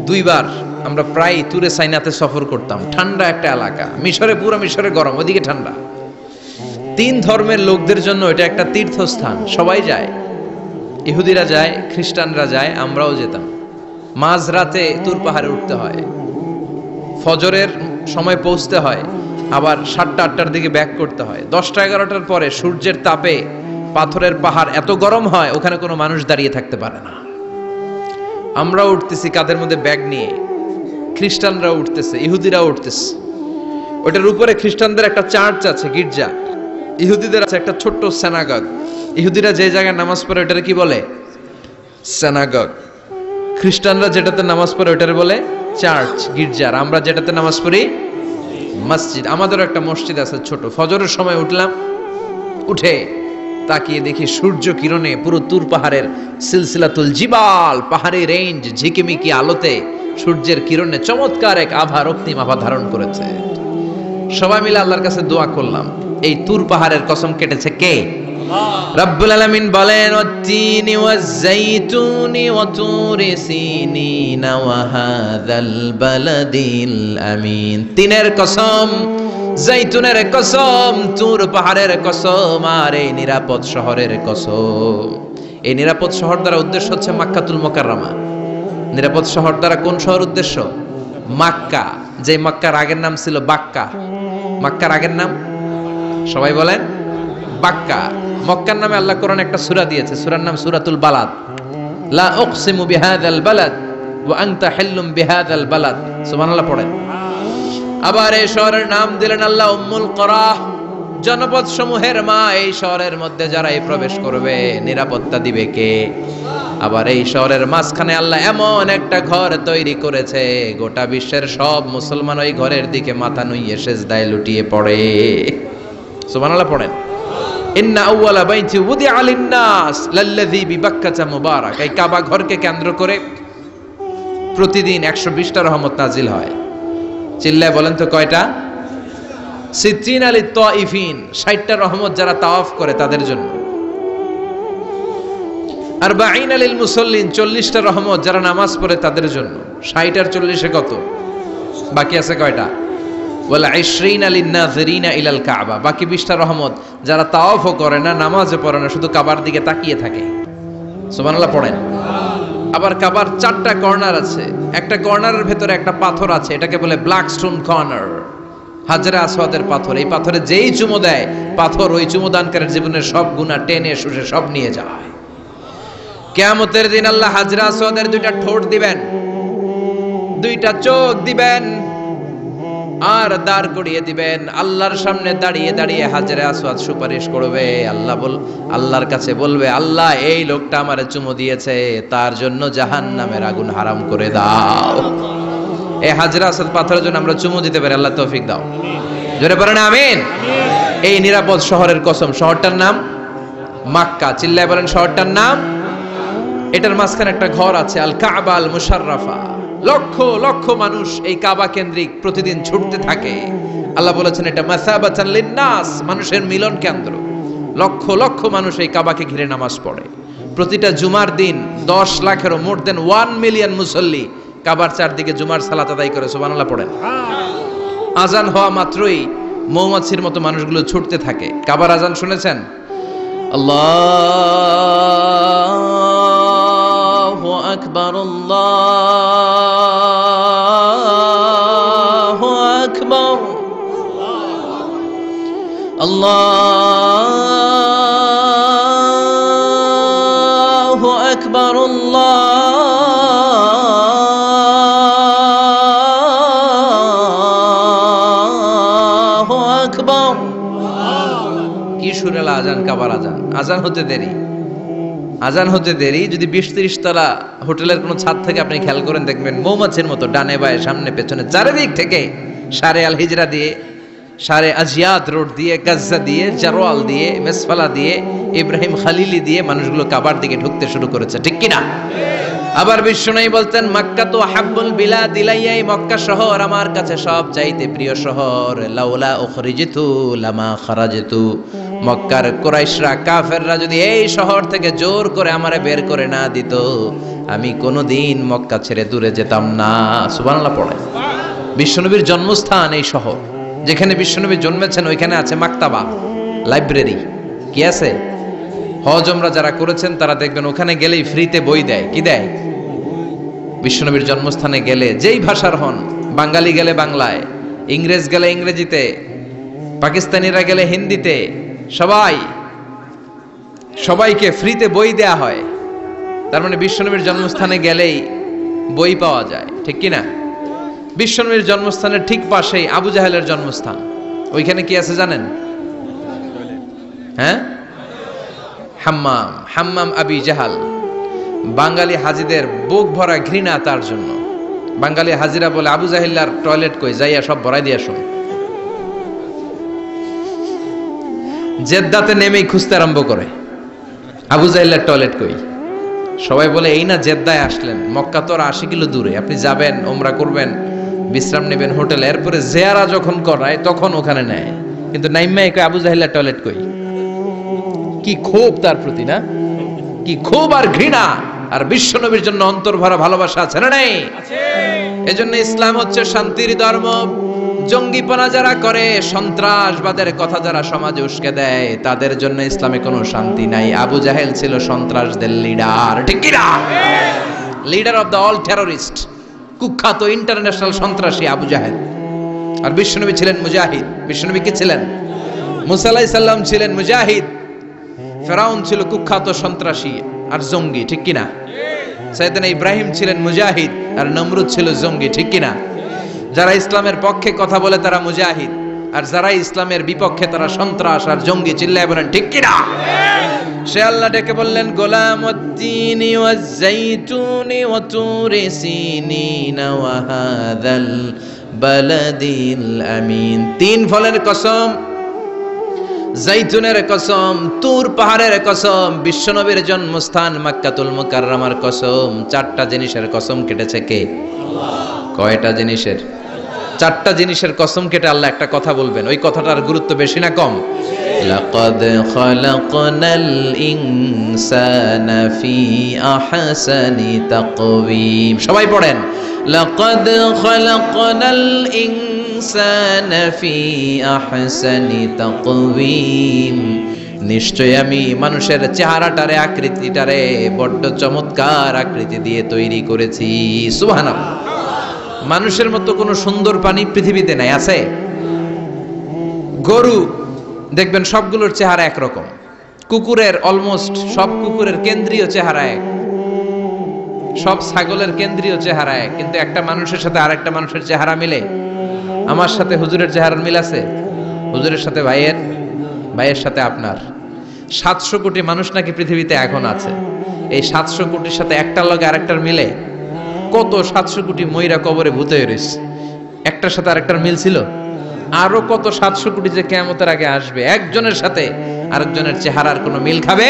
2 বার আমরা প্রায় তুরে সাইনাতে সফর করতাম। ঠান্ডা একটা এলাকা, মিশরে, পুরো মিশরে গরম, ওদিকে ঠান্ডা। 3 ধর্মের লোকদের জন্য এটা একটা তীর্থস্থান, সবাই যায়। ইহুদিরা যায়, খ্রিস্টানরা যায়, আমরাও যেতাম। মাঝরাতে তুর পাহাড়ে উঠতে হয়, ফজরের সময় পৌঁছতে হয়, আবার 7টা-8টার দিকে ব্যাক করতে হয়। 10টা-11টার পরে সূর্যের তাপে পাথরের পাহাড় এত গরম হয়, ওখানে কোনো মানুষ দাঁড়িয়ে থাকতে পারে না। আমরা উঠতেছি কাঁধের মধ্যে ব্যাগ নিয়ে, খ্রিস্টানরা উঠতেছে, ইহুদিরা উঠতেছে। ওটার উপরে খ্রিস্টানদের একটা চার্চ আছে, গির্জা। ইহুদিদের আছে একটা ছোট্ট সিনাগগ। ইহুদিরা যে জায়গায় নামাজ পড়ে ওটারে কি বলে? সিনাগগ। খ্রিস্টানরা যেটাতে নামাজ পড়ে ওটারে বলে চার্চ, গির্জা। আর আমরা যেটাতে নামাজ পড়ি মসজিদ। আমাদেরও একটা মসজিদ আছে ছোট। ফজরের সময় উঠলাম, উঠে তাকিয়ে দেখি সূর্য কিরণে পুরো তুর পাহাড়ের সিলসিলাতুল জিবাল, পাহাড়ি রেঞ্জ ঝিকিমিকি আলোতে সূর্যের কিরণে চমৎকার এক আভা, রক্তিম আভা ধারণ করেছে। সবাই মিলে আল্লাহর কাছে দোয়া করলাম। এই তুর পাহাড়ের কসম কেটেছে কে? রব্বুল আলামিন বলেন, ওয়াত-তিনি ওয়াজ-যাইতুনি ওয়া তুরি সিনিনা ওয়া হাযাল বালাদিল আমিন। তিনের কসম, জাইতুনের কসম, তুর পাহাড়ের কসম, আর এই নিরাপদ শহরের কসম। এই নিরাপদ শহর দ্বারা উদ্দেশ্য হচ্ছে মক্কাতুল মুকাররমা। নিরাপদ শহর দ্বারা কোন শহর উদ্দেশ্য? মক্কা। যে মক্কার আগের নাম ছিল বাক্কা। মক্কার আগের নাম সবাই বলেন বাক্কা। মক্কার নামে আল্লাহ কোরআনে একটা সূরা দিয়েছে, সূরার নাম সূরাতুল বালাদ। লা উকসিমু বিহাযাল বালাদ ওয়া আনতা হিল্লুম বিহাযাল বালাদ। সুবহানাল্লাহ পড়েন। আবার এই শহরের নাম দিলেন আল্লাহ উম্মুল কুরা, জনপদ সমূহের মা। এই শহরের মধ্যে যারা প্রবেশ করবে নিরাপত্তা দিবে কে? আবার এই শহরের মাঝখানে আল্লাহ এমন একটা ঘর তৈরি করেছে, গোটা বিশ্বের সব মুসলমান ওই ঘরের দিকে মাথা নুইয়ে সেজদায় লুটিয়ে পড়ে। সুবহানাল্লাহ পড়েন। ইন্না আউওয়ালা বাইতি উদিআ লিন-নাস লাল্লাযী বিবাক্কাতা মুবারাক। এই কাবা ঘরকে কেন্দ্র করে প্রতিদিন 120টা রহমত নাজিল হয়। চিল্লায় বলেন তো কয়টা? 60 লিত তাইফিন, 60টা রহমত যারা তাওয়াফ করে তাদের জন্য। 40 লিল মুসাল্লিন, 40টা রহমত যারা নামাজ পড়ে তাদের জন্য। 60 আর 40 কত? বাকি আছে কয়টা? ওয়াল 20 লিন-নাযিরিনা ইলাল কাবা, বাকি 20টা রহমত যারা তাওয়াফও করে না, নামাজও পড়ে না, শুধু কাবার দিকে তাকিয়ে থাকে। সুবহানাল্লাহ পড়েন। আবার কাবার 4টা কর্নার আছে, একটা কর্নারের ভেতরে একটা পাথর আছে, এটাকে বলে ব্ল্যাক স্টোন কর্নার, হাজরে আসওয়াদের পাথর। এই পাথরে যেই চুমো দেয়, পাথর ওই চুমোদানকারীর জীবনের সব গুনাহ টেনে শুষে সব নিয়ে যায়। কিয়ামতের দিন আল্লাহ হাজরে আসওয়াদের 2টা ঠোঁট দিবেন, 2টা চোখ দিবেন, আর দাঁড় করিয়ে দিবেন। আল্লাহর সামনে দাঁড়িয়ে দাঁড়িয়ে হাজরে আসওয়াদ সুপারিশ করবে। আল্লাহর কাছে বলবে, আল্লাহ এই লোকটা আমারে চুমু দিয়েছে, তার জন্য জাহান্নামের আগুন হারাম করে দাও। এই হাজরে আসওয়াদ পাথরের জন্য আমরা চুমু দিতে পারি, আল্লাহ তৌফিক দাও। জোরে বলেন আমিন। এই নিরাপদ শহরের কসম, শহরটার নাম মক্কা। চিল্লায় বলেন শহরটার নাম। এটার মাঝখানে একটা ঘর আছে, আল কাবা আল মুশাররাফা। লক্ষ লক্ষ মানুষ এই কাবা কেন্দ্রিক প্রতিদিন ছুটতে থাকে। আল্লাহ বলেছেন এটা মাসাবাতান লিন্নাস, মানুষের মিলন কেন্দ্র। লক্ষ লক্ষ মানুষ এই কাবাকে ঘিরে নামাজ পড়ে। প্রতিটা জুমার দিন 10 লাখেরও মোর দেন 1 মিলিয়ন মুসল্লি কাবার চারদিকে জুমার সালাত আদায় করে সুবহানাল্লাহ পড়েন। আজান হওয়া মাত্রই মৌমাছির মতো মানুষগুলো ছুটতে থাকে। কাবার আজান শুনেছেন? আল্লাহু আকবার, আল্লাহু আকবার, আল্লাহু আকবার, আল্লাহু আকবার। কি সুরেলা আজান, কাবার আজান। আজান হতে দেরি, আজান হতে দেরি। যদি 20-30 তলা হোটেলের কোনো ছাদ থেকে আপনি খেয়াল করেন, দেখবেন মৌমাছির মতো ডানে বায়ে সামনে পেছনে চারিদিক থেকে শারে আল হিজরা দিয়ে, শারে আজিয়াদ রোড দিয়ে, গাজ্জা দিয়ে, জারোয়াল দিয়ে, মেসফালা দিয়ে, ইব্রাহিম খালিলি দিয়ে মানুষগুলো কাবার দিকে ঢুকতে শুরু করেছে, ঠিক কিনা? আবার বিশ্বনবী বলতেন, মক্কা তো হাব্বুল বিলাদ ইলাইয়া, মক্কা শহর আমার কাছে সব চাইতে প্রিয় শহর। লাউলা উখরিজিতু লামা খারাজতু, মক্কার কুরাইশরা কাফেররা যদি এই শহর থেকে জোর করে আমারে বের করে না দিত, আমি কোনোদিন মক্কা ছেড়ে দূরে যেতাম না। সুবহানাল্লাহ পড়ে। বিশ্বনবীর জন্মস্থান এই শহর। যেখানে বিশ্বনবী জন্মেছেন ওইখানে আছে মাকতাবা, লাইব্রেরি। কি আছে? হজ ওমরা যারা করেছেন তারা দেখবেন ওখানে গেলেই ফ্রিতে বই দেয়। কি দেয়? বিশ্বনবীর জন্মস্থানে গেলে যেই ভাষার হন, বাঙালি গেলে বাংলায়, ইংরেজ গেলে ইংরেজিতে, পাকিস্তানিরা গেলে হিন্দিতে, সবাইকে ফ্রিতে বই দেয়া হয়। তার মানে বিশ্বনবীর জন্মস্থানে গেলেই বই পাওয়া যায়, ঠিক কিনা? বিশ্বনবীর জন্মস্থানের ঠিক পাশেই আবু জাহেলের জন্মস্থান। ওইখানে কি আছে জানেন? হ্যাঁ, হাম্মাম, হাম্মাম আবি জাহাল। বাঙালি হাজিদের বুক ভরা ঘৃণা তার জন্য। বাঙালি হাজিরা বলে, আবু জাহিল্লার টয়লেট কই, যাইয়া সব ভরাই দিয়ে আসুন। জেদ্দাতে নেমেই খুঁজতে আরম্ভ করে, আবু জাহিল্লার টয়লেট কই। সবাই বলে, এই না জেদ্দায় আসলেন, মক্কা তো আর 80 কিলো দূরে। আপনি যাবেন, ওমরা করবেন, বিশ্রাম নেবেন হোটেলে, এরপরে জিয়ারা যখন করায় তখন ওখানে নেয়। কিন্তু নাইম্মা কই আবু জাহিল্লার টয়লেট কই। কি ক্ষোভ তার প্রতি, না? কি ক্ষোভ আর ঘৃণা। আর বিশ্বনবীর জন্য অন্তর ভরা ভালোবাসা আছে না নাই? এজন্য ইসলাম হচ্ছে শান্তির ধর্ম। জঙ্গিপনা যারা করে, সন্ত্রাসবাদের কথা যারা সমাজে উস্কে দেয়, তাদের জন্য ইসলামে কোনো শান্তি নাই। আবু জাহেল ছিল সন্ত্রাসদের লিডার, ঠিক কি না? Leader of the all terrorist, কুখ্যাত ইন্টারন্যাশনাল সন্ত্রাসী আবু জাহেল। আর বিশ্বনবী ছিলেন মুজাহিদ। বিশ্বনবী কি ছিলেন? মুসা আলাইহিস সালাম ছিলেন মুজাহিদ। ফেরাউন ছিল কুখ্যাত সন্ত্রাসী আর জঙ্গি, ঠিক কিনা? সাইয়েদনা ইব্রাহিম ছিলেন মুজাহিদ আর নমরুদ ছিল জঙ্গি, ঠিক কিনা? যারা ইসলামের পক্ষে কথা বলে তারা মুজাহিদ, আর যারা ইসলামের বিপক্ষে তারা সন্ত্রাস আর জঙ্গি। চিল্লায় বলেন ঠিক কিনা? সে আল্লাহ ডেকে বললেন, গোলামুদ্দিনি ওয়াজ-জাইতুনি ওয়া তুরি সিনিনা ওয়া হাযাল বালাদিল আমিন। 3 ফলের কসম, জাইতুনের কসম, তুর পাহাড়ের কসম, বিশ্বনবীর জন্মস্থান মক্কাতুল মুকাররমার কসম। 4টা জিনিসের কসম কেটেছে কে? আল্লাহ। কয়টা জিনিসের? 4টা জিনিসের কসম কেটে আল্লাহ একটা কথা বলবেন। ওই কথাটার গুরুত্ব বেশি না কম? লাকাদ খালাকনাল ইনসানা ফি আহসানি তাকওয়িম। সবাই পড়েন, লাকাদ খালাকনাল ইনসানা ফি আহসানি তাকওয়িম। নিশ্চয় আমি মানুষের চেহারাটারে, আকৃতিটারে বড্ড চমৎকার আকৃতি দিয়ে তৈরি করেছি। সুবহানাল্লাহ। মানুষের মতো কোনো সুন্দর প্রাণী পৃথিবীতে নাই, আছে? গরু দেখবেন সবগুলোর চেহারা একরকম। কুকুরের অলমোস্ট সব কুকুরের কেন্দ্রীয় চেহারা এক, সব ছাগলের কেন্দ্রীয় চেহারা এক, কিন্তু একটা মানুষের সাথে আরেকটা মানুষের চেহারা মিলে? আমার সাথে হুজুরের চেহারার মিল আছে? হুজুরের সাথে ভাইয়ের, ভাইয়ের সাথে আপনার। 700 কোটি মানুষ নাকি পৃথিবীতে এখন আছে। এই 700 কোটির সাথে একটার লগে আরেকটার মিলে? কত 700 কোটি ময়রা কবরে ভূত হয়ে রয়েছে, একটার সাথে আরেকটার মিল ছিল? আরো কত 700 কোটি যে কিয়ামতের আগে আসবে, একজনের সাথে আরেকজনের চেহারার কোনো মিল খাবে?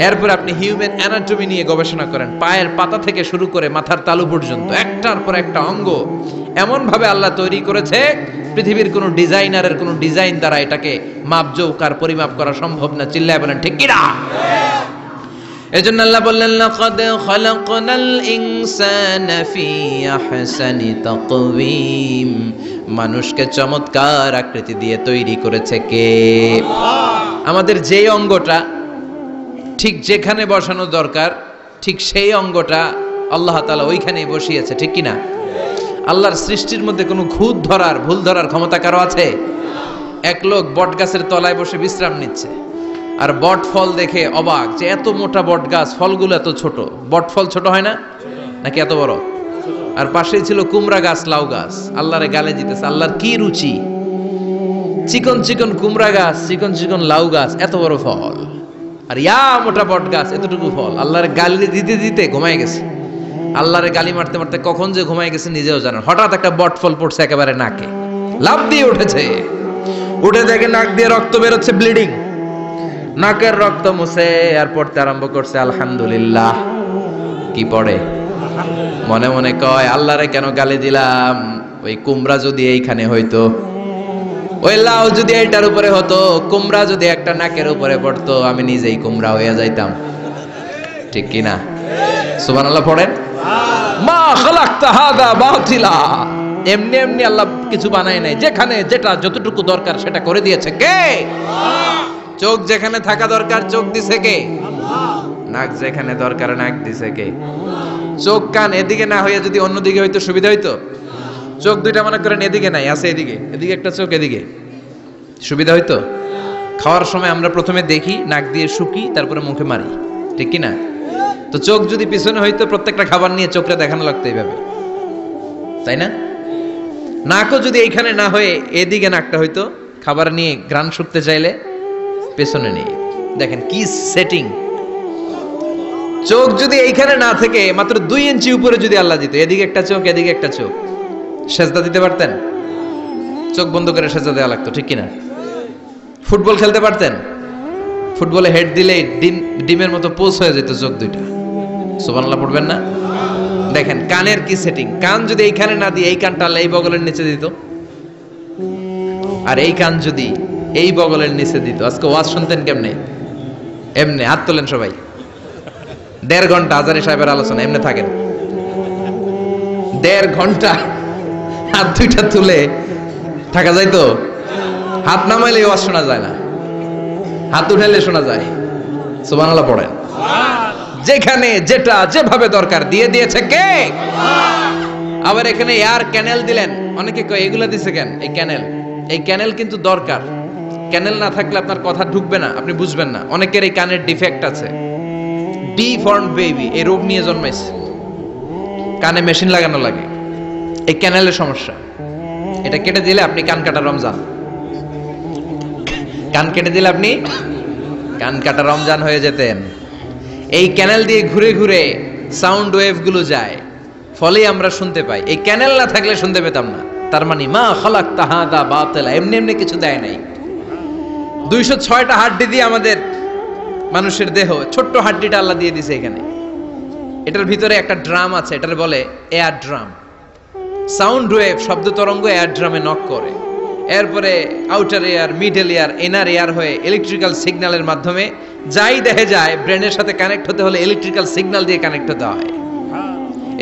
এরপর আপনি হিউম্যান অ্যানাটমি নিয়ে গবেষণা করেন, পায়ের পাতা থেকে শুরু করে মাথার তালু পর্যন্ত একটার পর একটা অঙ্গ এমন ভাবে আল্লাহ তৈরি করেছে, পৃথিবীর কোনো ডিজাইনারের কোনো ডিজাইন দ্বারা এটাকে মাপজোক আর পরিমাপ করা সম্ভব না। চিল্লায় বলেন ঠিক কিনা? এজন্য আল্লাহ বললেন, লাকাদ খালাকনাল ইনসানা ফি আহসানি তাকওয়িম। মানুষকে চমৎকার আকৃতি দিয়ে তৈরি করেছে কে? আমাদের যেই অঙ্গটা ঠিক যেখানে বসানো দরকার, ঠিক সেই অঙ্গটা আল্লাহ তাআলা ওইখানেই বসিয়েছে, ঠিক কিনা? আল্লাহর সৃষ্টির মধ্যে কোনো খুঁত ধরার, ভুল ধরার ক্ষমতা কারো আছে? এক লোক বট গাছের তলায় বসে বিশ্রাম নিচ্ছে, আর বট ফল দেখে অবাক যে এত মোটা বট গাছ, ফলগুলো এত ছোট। বট ফল ছোট হয় না নাকি এত বড়? আর পাশেই ছিল কুমড়া গাছ, লাউ গাছ। আল্লাহরে গালে দিতেছে, আল্লাহর কি রুচি! চিকন চিকন কুমড়া গাছ, চিকন চিকন লাউ গাছ, এত বড় ফল, আর ইয়া মোটা বট গাছ, এতটুকু ফল। আল্লাহরে গালি দিতে দিতে ঘুমায় গেছে। আল্লাহরে গালি মারতে মারতে কখন যে ঘুমায় গেছে নিজেও জানেন। হঠাৎ একটা বট ফল পড়ছে একেবারে নাকে, লাফ দিয়ে উঠেছে। উঠে দেখে নাক দিয়ে রক্ত বেরোচ্ছে, ব্লিডিং। নাকের রক্ত মুছে আর পড়তে আরম্ভ করছে আলহামদুলিল্লাহ। কি পড়ে? মনে মনে কয়, আল্লাহরে কেন গালি দিলাম? ওই কুমড়া যদি এইখানে হইতো, ওই লাউ যদি এইটার উপরে হতো, কুমড়া যদি একটা নাকের উপরে পড়তো, আমি নিজেই কুমড়া হয়ে যাইতাম। ঠিক কিনা? সুবহানাল্লাহ পড়েন। মা খালাকতা হাযা বাতিলা। এমনি এমনি আল্লাহ কিছু বানায় নাই, যেখানে যেটা যতটুকু দরকার সেটা করে দিয়েছে কে? চোখ যেখানে থাকা দরকার চোখ দিছে কে? নাক যেখানে দরকার নাক দিছে কে? চোখ কান এদিকে না হইয়া যদি অন্যদিকে হইতো সুবিধা হইতো? চোখ দুইটা মনে করেন এদিকে নাই, আছে এদিকে, এদিকে একটা চোখ, এদিকে, সুবিধা হইতো? খাওয়ার সময় আমরা প্রথমে দেখি, নাক দিয়ে শুকি, তারপরে মুখে মারি, ঠিক কি না? তো চোখ যদি পিছনে হইতো, প্রত্যেকটা খাবার নিয়ে চোখটা দেখানো লাগতো এইভাবে, তাই না? নাকও যদি এইখানে না হয়ে এদিকে নাকটা হইতো, খাবার নিয়ে ঘ্রাণ শুকতে চাইলে পেছনে নিয়ে। দেখেন কি সেটিং! চোখ যদি এইখানে না থেকে মাত্র 2 ইঞ্চি উপরে যদি আল্লাহ দিত, এদিকে একটা চোখ এদিকে একটা চোখ, সেজদা দিতে পারতেন? চোখ বন্ধ করে সেজদা দেওয়া লাগতো, ঠিক কিনা? ফুটবল খেলতে পারতেন? ফুটবলে হেড দিলেই ডিমের মতো পোজ হয়ে যেত চোখ দুইটা। সুবহানাল্লাহ পড়বেন না? দেখেন কানের কি সেটিং! কান যদি এইখানে না দিয়ে এই কানটা আল্লাহ এই বগলের নিচে দিত, আর এই কান যদি এই বগলের নিচে দিত, আজকে ওয়াজ শুনতেন কেমনে? এমনে। হাত তোলেন সবাই। 1.5 ঘন্টা আজারি সাহেবের আলোচনা, এমনে থাকেন 1.5 ঘন্টা। হাত দুইটা তুলে থাকা যায় তো? হাত নামাইলে ওয়াজ শোনা যায় না, হাত উঠাইলে শোনা যায়। সুবহানাল্লাহ পড়েন। যেখানে যেটা যেভাবে দরকার দিয়ে দিয়েছে কে? আবার এখানে এয়ার ক্যানেল দিলেন। অনেকে কয় এগুলা দিছে কেন? এই ক্যানেল কিন্তু দরকার। ক্যানেল না থাকলে আপনার কথা ঢুকবে না, আপনি বুঝবেন না। অনেকের এই কানের ডিফেক্ট আছে, ডিফর্ম বেবি, এই রোগ নিয়ে জন্মাইছে, কানে মেশিন লাগানো লাগে, এই ক্যানেলের সমস্যা। এটা কেটে দিলে আপনি কান কাটা রমজান। কান কেটে দিলে আপনি কান কাটা রমজান হয়ে যেতেন। এই ক্যানেল দিয়ে ঘুরে ঘুরে সাউন্ড ওয়েভ গুলো যায়, ফলে আমরা শুনতে পাই। এই ক্যানেল না থাকলে শুনতে পেতাম না। তার মানে মা খালাকতা হাযা বাতিলা, এমনি এমনি কিছু দেয় নাই। 206টা হাড্ডি দিয়ে আমাদের মানুষের দেহ, ছোট্ট হাড্ডিটা আল্লাহ দিয়ে দিছে এখানে। এটার ভিতরে একটা ড্রাম আছে, এটার বলে এয়ার ড্রাম। সাউন্ড ওয়েভ, শব্দ তরঙ্গ এয়ার ড্রামে নক করে, এরপরে outer air, middle air, inner air হয়ে ইলেকট্রিক্যাল সিগন্যালের মাধ্যমে যাই দেখে যায়, ব্রেনের সাথে কানেক্ট হতে হলে ইলেকট্রিক্যাল সিগন্যাল দিয়ে কানেক্ট হতে হয়।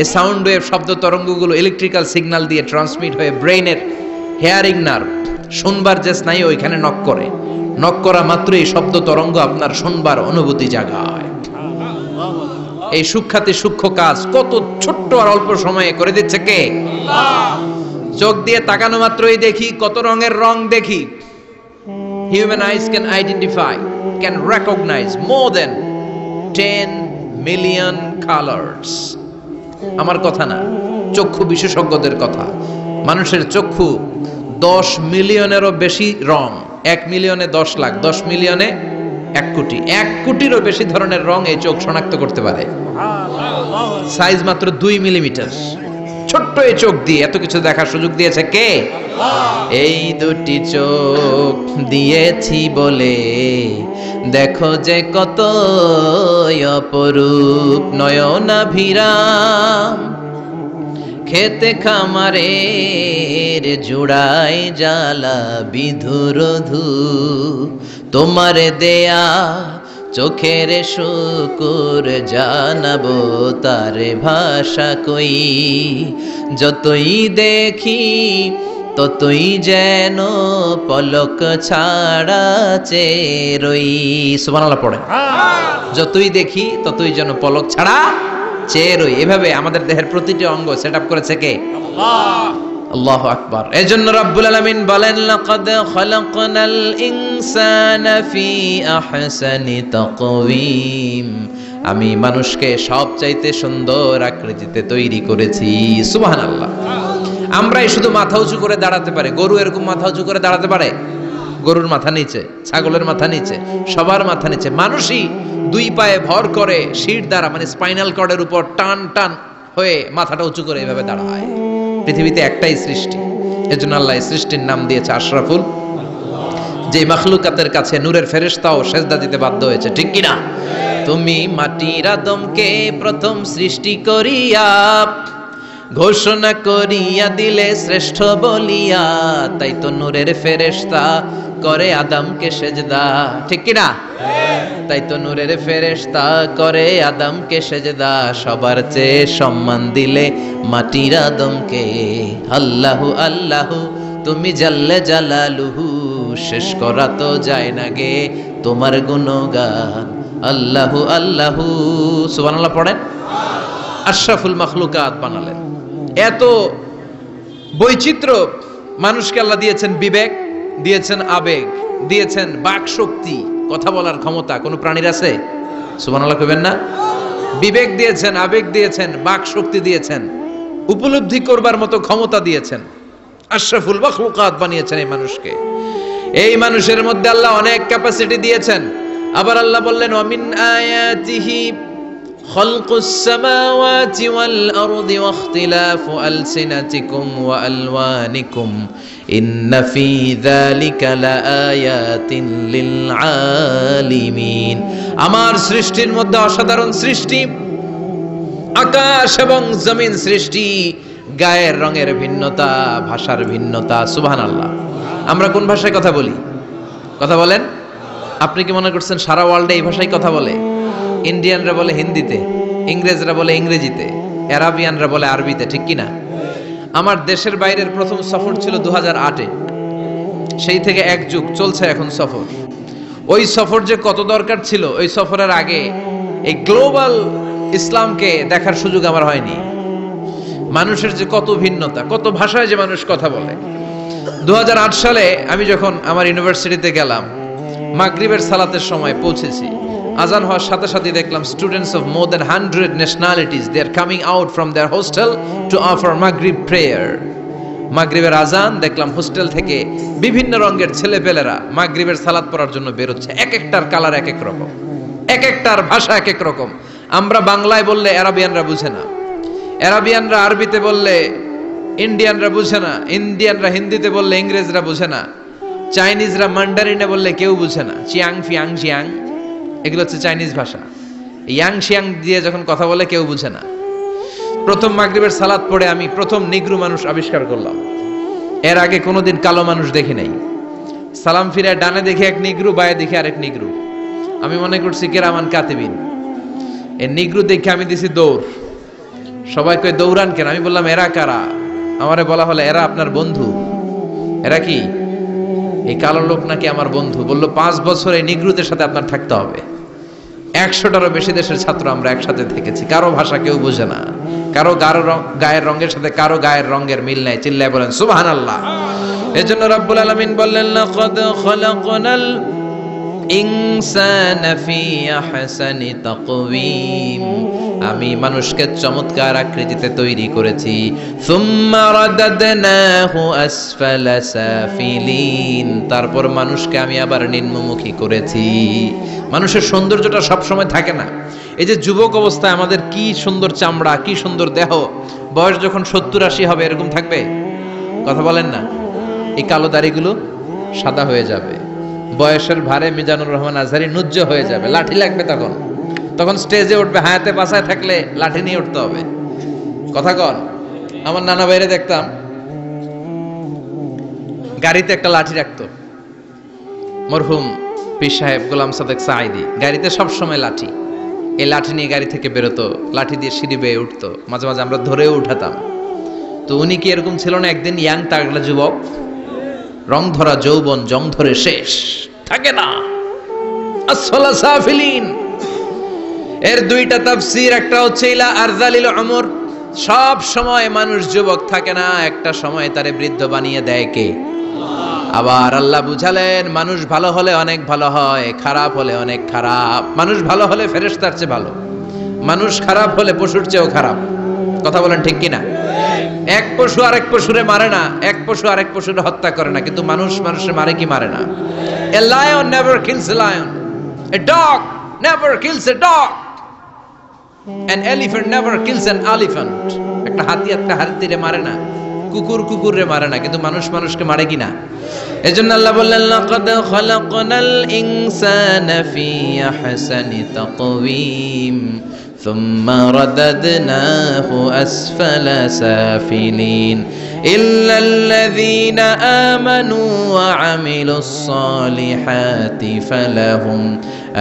এই সাউন্ড ওয়েভ, শব্দ তরঙ্গগুলো ইলেকট্রিক্যাল সিগন্যাল দিয়ে ট্রান্সমিট হয়ে ব্রেনের হেয়ারিং নার্ভ, শুনবার যে স্নায়ু, ওইখানে নক করে। নক করা মাত্রই শব্দ তরঙ্গ আপনার শুনবার অনুভূতি জাগায়। এই সূক্ষ্মাতি সূক্ষ্ম কাজ কত ছোট্ট আর অল্প সময়ে করে দিচ্ছে কে? চোখ দিয়ে তাকানো মাত্রই দেখি কত রঙের রং দেখি। Human eyes can identify, can recognize more than 10 million colors. আমার কথা না, চক্ষু বিশেষজ্ঞদের কথা। মানুষের চক্ষু 10 মিলিয়নেরও বেশি রং, 1 মিলিয়নে 10 লাখ, 10 মিলিয়নে 1 কোটি, 1 কোটিরও বেশি ধরনের রং এই চোখ শনাক্ত করতে পারে। সাইজ মাত্র 2 মিলিমিটার, ছোট্ট এই চোখ দিয়ে এত কিছু দেখার সুযোগ দিয়েছে কে? এই দুটি চোখ দিয়েছি বলে দেখো যে কত অপরূপ নয়নাভিরাম, খেতে খামারের জোড়ায় জ্বালা বিধুর ধু, তোমার দেয়া চোখের শুকুর জানাবো তার ভাষা কই, যতই দেখি ততই যেন পলক ছাড়া চেরই। সুবহানাল্লাহ পড়ে। যতই দেখি ততই যেন পলক ছাড়া চেরই। এভাবে আমাদের দেহের প্রতিটি অঙ্গ সেটআপ করেছে কে? আল্লাহ। আল্লাহু আকবার। এজন্য রব্বুল আলামিন বলেন, লাকাদ খালাকনাল ইনসানা ফি আহসানি তাকওয়িম, আমি মানুষকে সবচাইতে সুন্দর আকৃতিতে তৈরি করেছি। সুবহানাল্লাহ। আমরাই শুধু মাথা উঁচু করে দাঁড়াতে পারি, গরু এরকম মাথা উঁচু করে দাঁড়াতে পারে? গরুর মাথা নিচে, ছাগলের মাথা নিচে, সবার মাথা নিচে। মানুষই 2 পায়ে ভর করে শির দ্বারা মানে স্পাইনাল কর্ডের উপর টান টান হয়ে মাথাটা উঁচু করে এইভাবে দাঁড়ায়। পৃথিবীতে একটাই সৃষ্টি, এজন্য আল্লাহ এই সৃষ্টির নাম দিয়েছে আশরাফুল, যে মাখলুকাতের কাছে নূরের ফেরেশতাও সেজদা দিতে বাধ্য হয়েছে, ঠিক কিনা? তুমি মাটির আদমকে প্রথম সৃষ্টি করিয়া ঘোষণা করিয়া দিলে শ্রেষ্ঠ বলিয়া, তাই তো নূরের ফেরেশতা করে আদমকে সেজদা, ঠিক কিনা? তাই তো নূরের ফেরেশতা করে আদমকে সেজদা, সবার চেয়ে সম্মান দিলে মাটির আদমকে। আল্লাহু আল্লাহু তুমি জাল্লে জালালুহু, শেষ করা তো যায় না গে তোমার গুণগান। আল্লাহু আল্লাহু। সুবহানাল্লাহ পড়েন। আশরাফুল মাখলুকাত বানালেন। এত বৈচিত্র্য মানুষকে আল্লাহ দিয়েছেন, বিবেক দিয়েছেন, আবেগ দিয়েছেন, বাক শক্তি, কথা বলার ক্ষমতা। কোন প্রাণীর আছে? সুবহানাল্লাহ কইবেন না? বিবেক দিয়েছেন, আবেগ দিয়েছেন, বাক শক্তি দিয়েছেন, উপলব্ধি করবার মতো ক্ষমতা দিয়েছেন। আশরাফুল মাখলুকাত বানিয়েছেন এই মানুষকে। এই মানুষের মধ্যে আল্লাহ অনেক ক্যাপাসিটি দিয়েছেন। আবার আল্লাহ বললেন, ওয়ামিন আয়াতিহি খালকুস সামাওয়াতি ওয়াল আরদি ওয়াখতিলাফু আলসিনাতিকুম ওয়া আলওয়ানিকুম ইন্না ফি যালিকা লাআয়াতিন লিল আলিমিন। আমার সৃষ্টির মধ্যে অসাধারণ সৃষ্টি, আকাশ এবং জমিন সৃষ্টি, গায়ের রঙের ভিন্নতা, ভাষার ভিন্নতা। সুবহানাল্লাহ। আমরা কোন ভাষায় কথা বলি? কথা বলেন? আপনি কি মনে করছেন সারা ওয়ার্ল্ডে এই ভাষায় কথা বলে? ইন্ডিয়ানরা বলে হিন্দিতে, ইংরেজরা বলে ইংরেজিতে, আরাবিয়ানরা বলে আরবিতে, ঠিক কিনা? আমার দেশের বাইরের প্রথম সফর ছিল 2008-এ। সেই থেকে এক যুগ চলছে এখন সফর। ওই সফর যে কত দরকার ছিল, ওই সফরের আগে এই গ্লোবাল ইসলামকে দেখার সুযোগ আমার হয়নি। মানুষের যে কত ভিন্নতা, কত ভাষায় যে মানুষ কথা বলে। 2008 সালে আমি যখন আমার ইউনিভার্সিটিতে গেলাম, মাগরিবের সালাতের সময় পৌঁছেছি। আজান হওয়ার সাথে সাথে দেখলাম students of more than 100 nationalities, they are coming out from their hostel to offer Maghrib prayer. মাগরিবের আজান দেখলাম হোস্টেল থেকে বিভিন্ন রঙের ছেলেপেলেরা মাগরিবের সালাত পড়ার জন্য বেরোচ্ছে। এক একটার কালার এক এক রকম, এক একটার ভাষা এক এক রকম। আমরা বাংলায় বললে আরাবিয়ানরা বুঝে না, আরাবিয়ানরা আরবিতে বললে ইন্ডিয়ানরা বুঝে না, ইন্ডিয়ানরা হিন্দিতে বললে ইংরেজরা বুঝে না, চাইনিজরা মান্ডারিনে বললে কেউ বুঝে না। চিয়াং ফিয়াং চিয়াং, এগুলো হচ্ছে চাইনিজ ভাষা। ইয়াং শিয়াং দিয়ে যখন কথা বলে কেউ বুঝে না। প্রথম মাগরিবের সালাত পড়ে আমি প্রথম নিগ্রু মানুষ আবিষ্কার করলাম। এর আগে কোনোদিন কালো মানুষ দেখি নাই। সালাম ফিরে ডানে দেখে এক নিগ্রু, বায়ে দেখে আরেক নিগ্রু। আমি মনে করছি কেরামান কাতিবিন। এই নিগ্রু দেখে আমি দিছি দৌড়। সবাই কই দৌড়ান কেন? আমি বললাম এরা কারা? আমারে বলা হলো এরা আপনার বন্ধু। এরা কি? এই কালো লোক নাকি আমার বন্ধু। বললো 5 বছর এই নিগ্রুদের সাথে আপনার থাকতে হবে। 100টারও বেশি দেশের ছাত্র আমরা একসাথে থেকেছি। কারো ভাষা কেউ বুঝে না, কারো গায়ের রঙের সাথে কারো গায়ের রঙের মিল নাই। চিল্লায় বলেন সুবহানাল্লাহ। এজন্য রব্বুল আলামিন বললেন, লাকাদ খালাকনাল ইনসানা ফি আহসানি তাকওয়িম, আমি মানুষকে চমৎকার আকৃতিতে তৈরি করেছি। সুম্মা রাদাদনাহু আসফালা সাফিলিন, তারপর মানুষকে আমি আবার নিম্নমুখী করেছি। মানুষের সৌন্দর্যটা সব সময় থাকে না। এই যে যুবক অবস্থায় আমাদের কি সুন্দর চামড়া, কি সুন্দর দেহ, বয়স যখন 70-80 হবে এরকম থাকবে? কথা বলেন না। এই কালো দাড়িগুলো সাদা হয়ে যাবে, বয়সের ভারে মিজানুর রহমান আজহারি নুজ্জ হয়ে যাবে, লাঠি লাগবে তখন। তখন স্টেজে উঠবে, হায়াতে বাসায় থাকলে লাঠি নিয়ে উঠতে হবে। কথা কন। আমার নানা বাইরে দেখতাম গাড়িতে একটা লাঠি রাখতো, মরহুম পীর সাহেব গোলাম সাদেক সাঈদী, গাড়িতে সব সময় লাঠি। এই লাঠি নিয়ে গাড়ি থেকে বেরোতো, লাঠি দিয়ে সিঁড়ি বেয়ে উঠতো, মাঝে মাঝে আমরা ধরেও উঠাতাম। তো উনি কি এরকম ছিল না? একদিন ইয়াং তাগড়া যুবক, রং ধরা যৌবন, জং ধরে শেষ থাকে না। আসফালা সাফিলিন এর দুইটা তাফসীর, একটা হচ্ছে ইলা আরযালিল উমর, সব সময় মানুষ যুবক থাকে না, একটা সময় তারে বৃদ্ধ বানিয়ে দেয় কে? আবার আল্লাহ বুঝালেন মানুষ ভালো হলে অনেক ভালো হয়, খারাপ হলে অনেক খারাপ। মানুষ ভালো হলে ফেরেশতার চেয়ে ভালো, মানুষ খারাপ হলে পশুর চেয়েও খারাপ। কথা বলেন ঠিক কিনা? এক পশু আরেক পশুরে মারে না, এক পশু আরেক পশুরে হত্যা করে না, কিন্তু মানুষ মানুষের মারে কি মারে না? A lion never kills a lion, a dog never kills a dog, an elephant never kills an elephant. একটা হাতি একটা হাতিরে মারে না, কুকুর কুকুরে মারে না, কিন্তু মানুষ মানুষকে মারে কিনা? এজন্য আল্লাহ বললেন লাকাদ খালাকনাল ইনসানা ফি আহসানি তাকওয়িম সুম্মা রাদাদনাহু আসফালা সাফিলিন ইল্লাল্লাযীনা আমানু ওয়া আমিলুস সালিহাতি ফালাহুম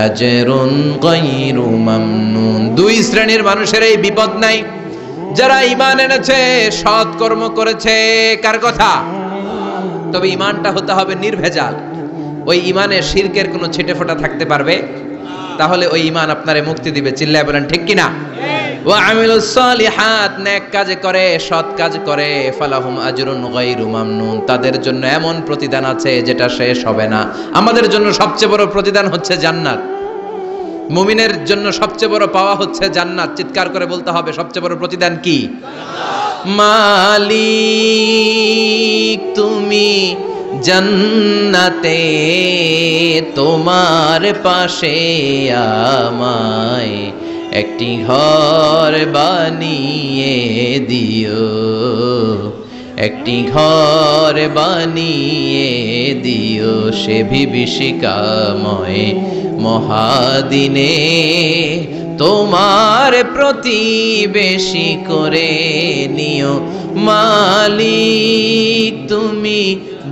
আজরুন গায়রু মামনুন। দুই শ্রেণীর মানুষের এই বিপদ নাই, যারা ঈমান এনেছে, সৎ কর্ম করেছে। কার কথা? তবে ঈমানটা হতে হবে নির্ভেজাল। ওই ঈমানে শিরকের কোনো ছিটেফোঁটা থাকতে পারবে? তাহলে ওই ঈমান আপনারে মুক্তি দিবে। চিল্লায় বলেন ঠিক কিনা? ওয়া আমিলুস সালিহাত, নেক কাজ করে, সৎ কাজ করে, ফালাহুম আজরুন গায়রু মামনুন, তাদের জন্য এমন প্রতিদান আছে যেটা শেষ হবে না। আমাদের জন্য সবচেয়ে বড় প্রতিদান হচ্ছে জান্নাত। মুমিনের জন্য সবচেয়ে বড় পাওয়া হচ্ছে জান্নাত। চিৎকার করে বলতে হবে সবচেয়ে বড় প্রতিদান কি? মালিক তুমি জান্নাতে, তোমার পাশে আমায় একটি ঘর বানিয়ে দিও, একটি ঘর বানিয়ে দিও সে বিভীষিকাময় মহাদিনে, তোমার প্রতিবেশী করে নিও। মালিক তুমি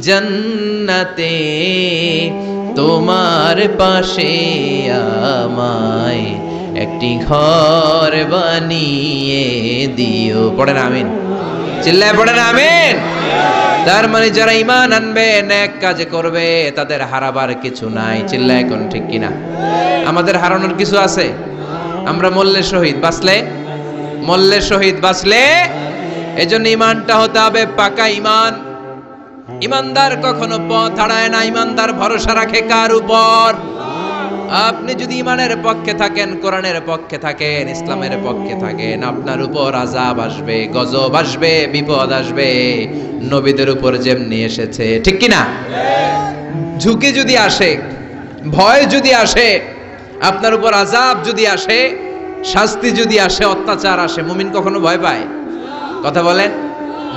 জান্নাতে, তোমার পাশে আমায় একটি ঘর বানিয়ে দিও। পড়েন আমিন, চিল্লায় পড়েন আমিন। তার মানে যারা ঈমান আনবে, নেক কাজ করবে, তাদের হারাবার কিছু নাই। চিল্লায় কোন ঠিক কিনা? আমাদের হারানোর কিছু আছে? আমরা মল্লে শহীদ বাঁচলে, মল্লে শহীদ বাঁচলে, এজন্য ঈমানটা হতে হবে পাকা ঈমান। ঈমানদার কখনো পথ হারায় না। ঈমানদার ভরসা রাখে কার উপর? আপনি যদি ঈমানের পক্ষে থাকেন, কোরআনের পক্ষে থাকেন, ইসলামের পক্ষে থাকেন, আপনার উপর আযাব আসবে, গজব আসবে, বিপদ আসবে, নবীদের উপর যেমনি এসেছে। ঠিক কি না? ঝুঁকি যদি আসে, ভয় যদি আসে, আপনার উপর আযাব যদি আসে, শাস্তি যদি আসে, অত্যাচার আসে, মুমিন কখনো ভয় পায়? কথা বলেন।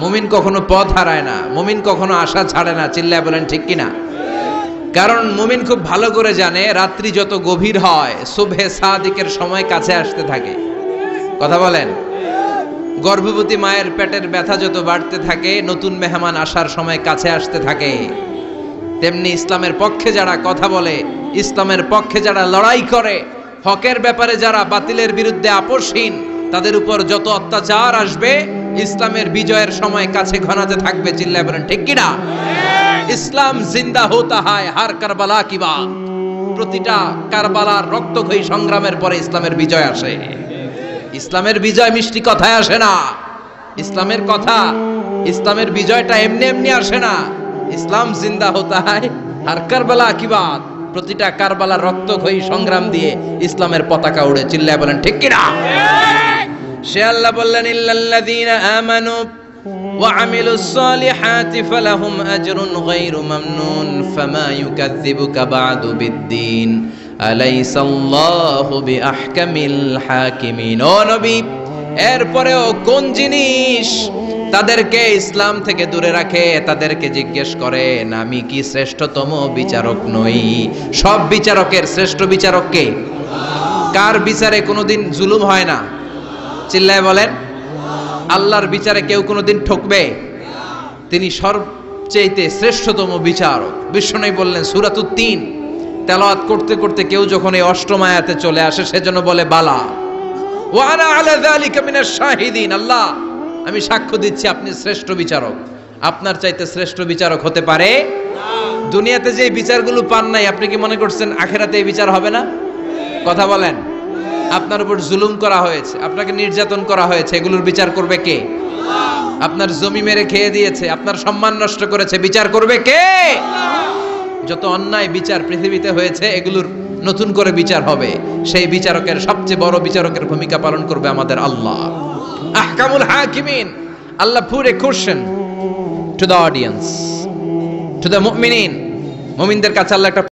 মুমিন কখনো পথ হারায় না, মুমিন কখনো আশা ছাড়ে না। চিল্লায় বলেন ঠিক কিনা? কারণ মুমিন খুব ভালো করে জানে রাত্রি যত গভীর হয়, সুবহে সাদিকের সময় কাছে আসতে থাকে। কথা বলেন। গর্ভবতী মায়ের পেটের ব্যথা যত বাড়তে থাকে, নতুন মেহমান আসার সময় কাছে আসতে থাকে। তেমনি ইসলামের পক্ষে যারা কথা বলে, ইসলামের পক্ষে যারা লড়াই করে, হকের ব্যাপারে যারা বাতিলের বিরুদ্ধে আপোষহীন, তাদের উপর যত অত্যাচার আসবে, ইসলামের বিজয়ের সময় কাছে ঘনাতে থাকবে। চিল্লায় বলেন ঠিক কিনা? ইসলাম জিন্দা হোতা হয় হার কারবালা কি বাত। প্রতিটা কারবালার রক্তক্ষয়ী সংগ্রামের পরে ইসলামের বিজয় আসে। ইসলামের বিজয় মিষ্টি কথায় আসে না। ইসলামের কথা, ইসলামের বিজয়টা এমনি এমনি আসে না। ইসলাম জিন্দা হোতা হয় হার কারবালা কি বাত। প্রতিটা কারবালার রক্তক্ষয়ী সংগ্রাম দিয়ে ইসলামের পতাকা উড়ে, চিল্লায় বলেন ঠিক কিনা? সে আল্লাহ বললেন ইল্লাল্লাযীনা আমানু ওয়া আমিলুস সালিহাতি ফালাহুম আজরুন গায়রু মামনুন ফামা ইউকাযযিবুকা বা'দু বিদ্দীন আলাইসাল্লাহু বিআহকামিল হাকিমিন। ও নবী, এরপরেও কোন জিনিস তাদেরকে ইসলাম থেকে দূরে রাখে? তাদেরকে জিজ্ঞেস করেন, আমি কি শ্রেষ্ঠতম বিচারক নই? সব বিচারকের শ্রেষ্ঠ বিচারক কে? কার বিচারে কোনোদিন জুলুম হয় না? চিল্লায় বলেন। আল্লাহর বিচারে কেউ কোনোদিন ঠকবে? তিনি সবচেয়ে শ্রেষ্ঠতম বিচারক। বিশ্বনবী বললেন সূরাতুত তিন তেলাওয়াত করতে করতে কেউ যখন এই অষ্টম আয়াতে চলে আসে সেজন্য বলে বালা ওয়া আনা আলা যালিকা মিনাশ শাহিদিন, আল্লাহ আমি সাক্ষ্য দিচ্ছি আপনি শ্রেষ্ঠ বিচারক। আপনার চাইতে শ্রেষ্ঠ বিচারক হতে পারে না। দুনিয়াতে যে বিচারগুলো পান নাই, আপনি কি মনে করছেন আখিরাতে এই বিচার হবে না? কথা বলেন। আপনার উপর জুলুম করা হয়েছে, আপনাকে নির্যাতন করা হয়েছে, এগুলোর বিচার করবে কে? আপনার জমি মেরে খেয়ে দিয়েছে, আপনার সম্মান নষ্ট করেছে, বিচার করবে কে? যত অন্যায় বিচার পৃথিবীতে হয়েছে এগুলোর নতুন করে বিচার হবে। সেই বিচারকের সবচেয়ে বড় বিচারকের ভূমিকা পালন করবে আমাদের আল্লাহ। আহকামুল হাকিমিন। আল্লাহ put a question to the audience, to the মুমিনিন। মুমিনদের কাছে আল্লাহ একটা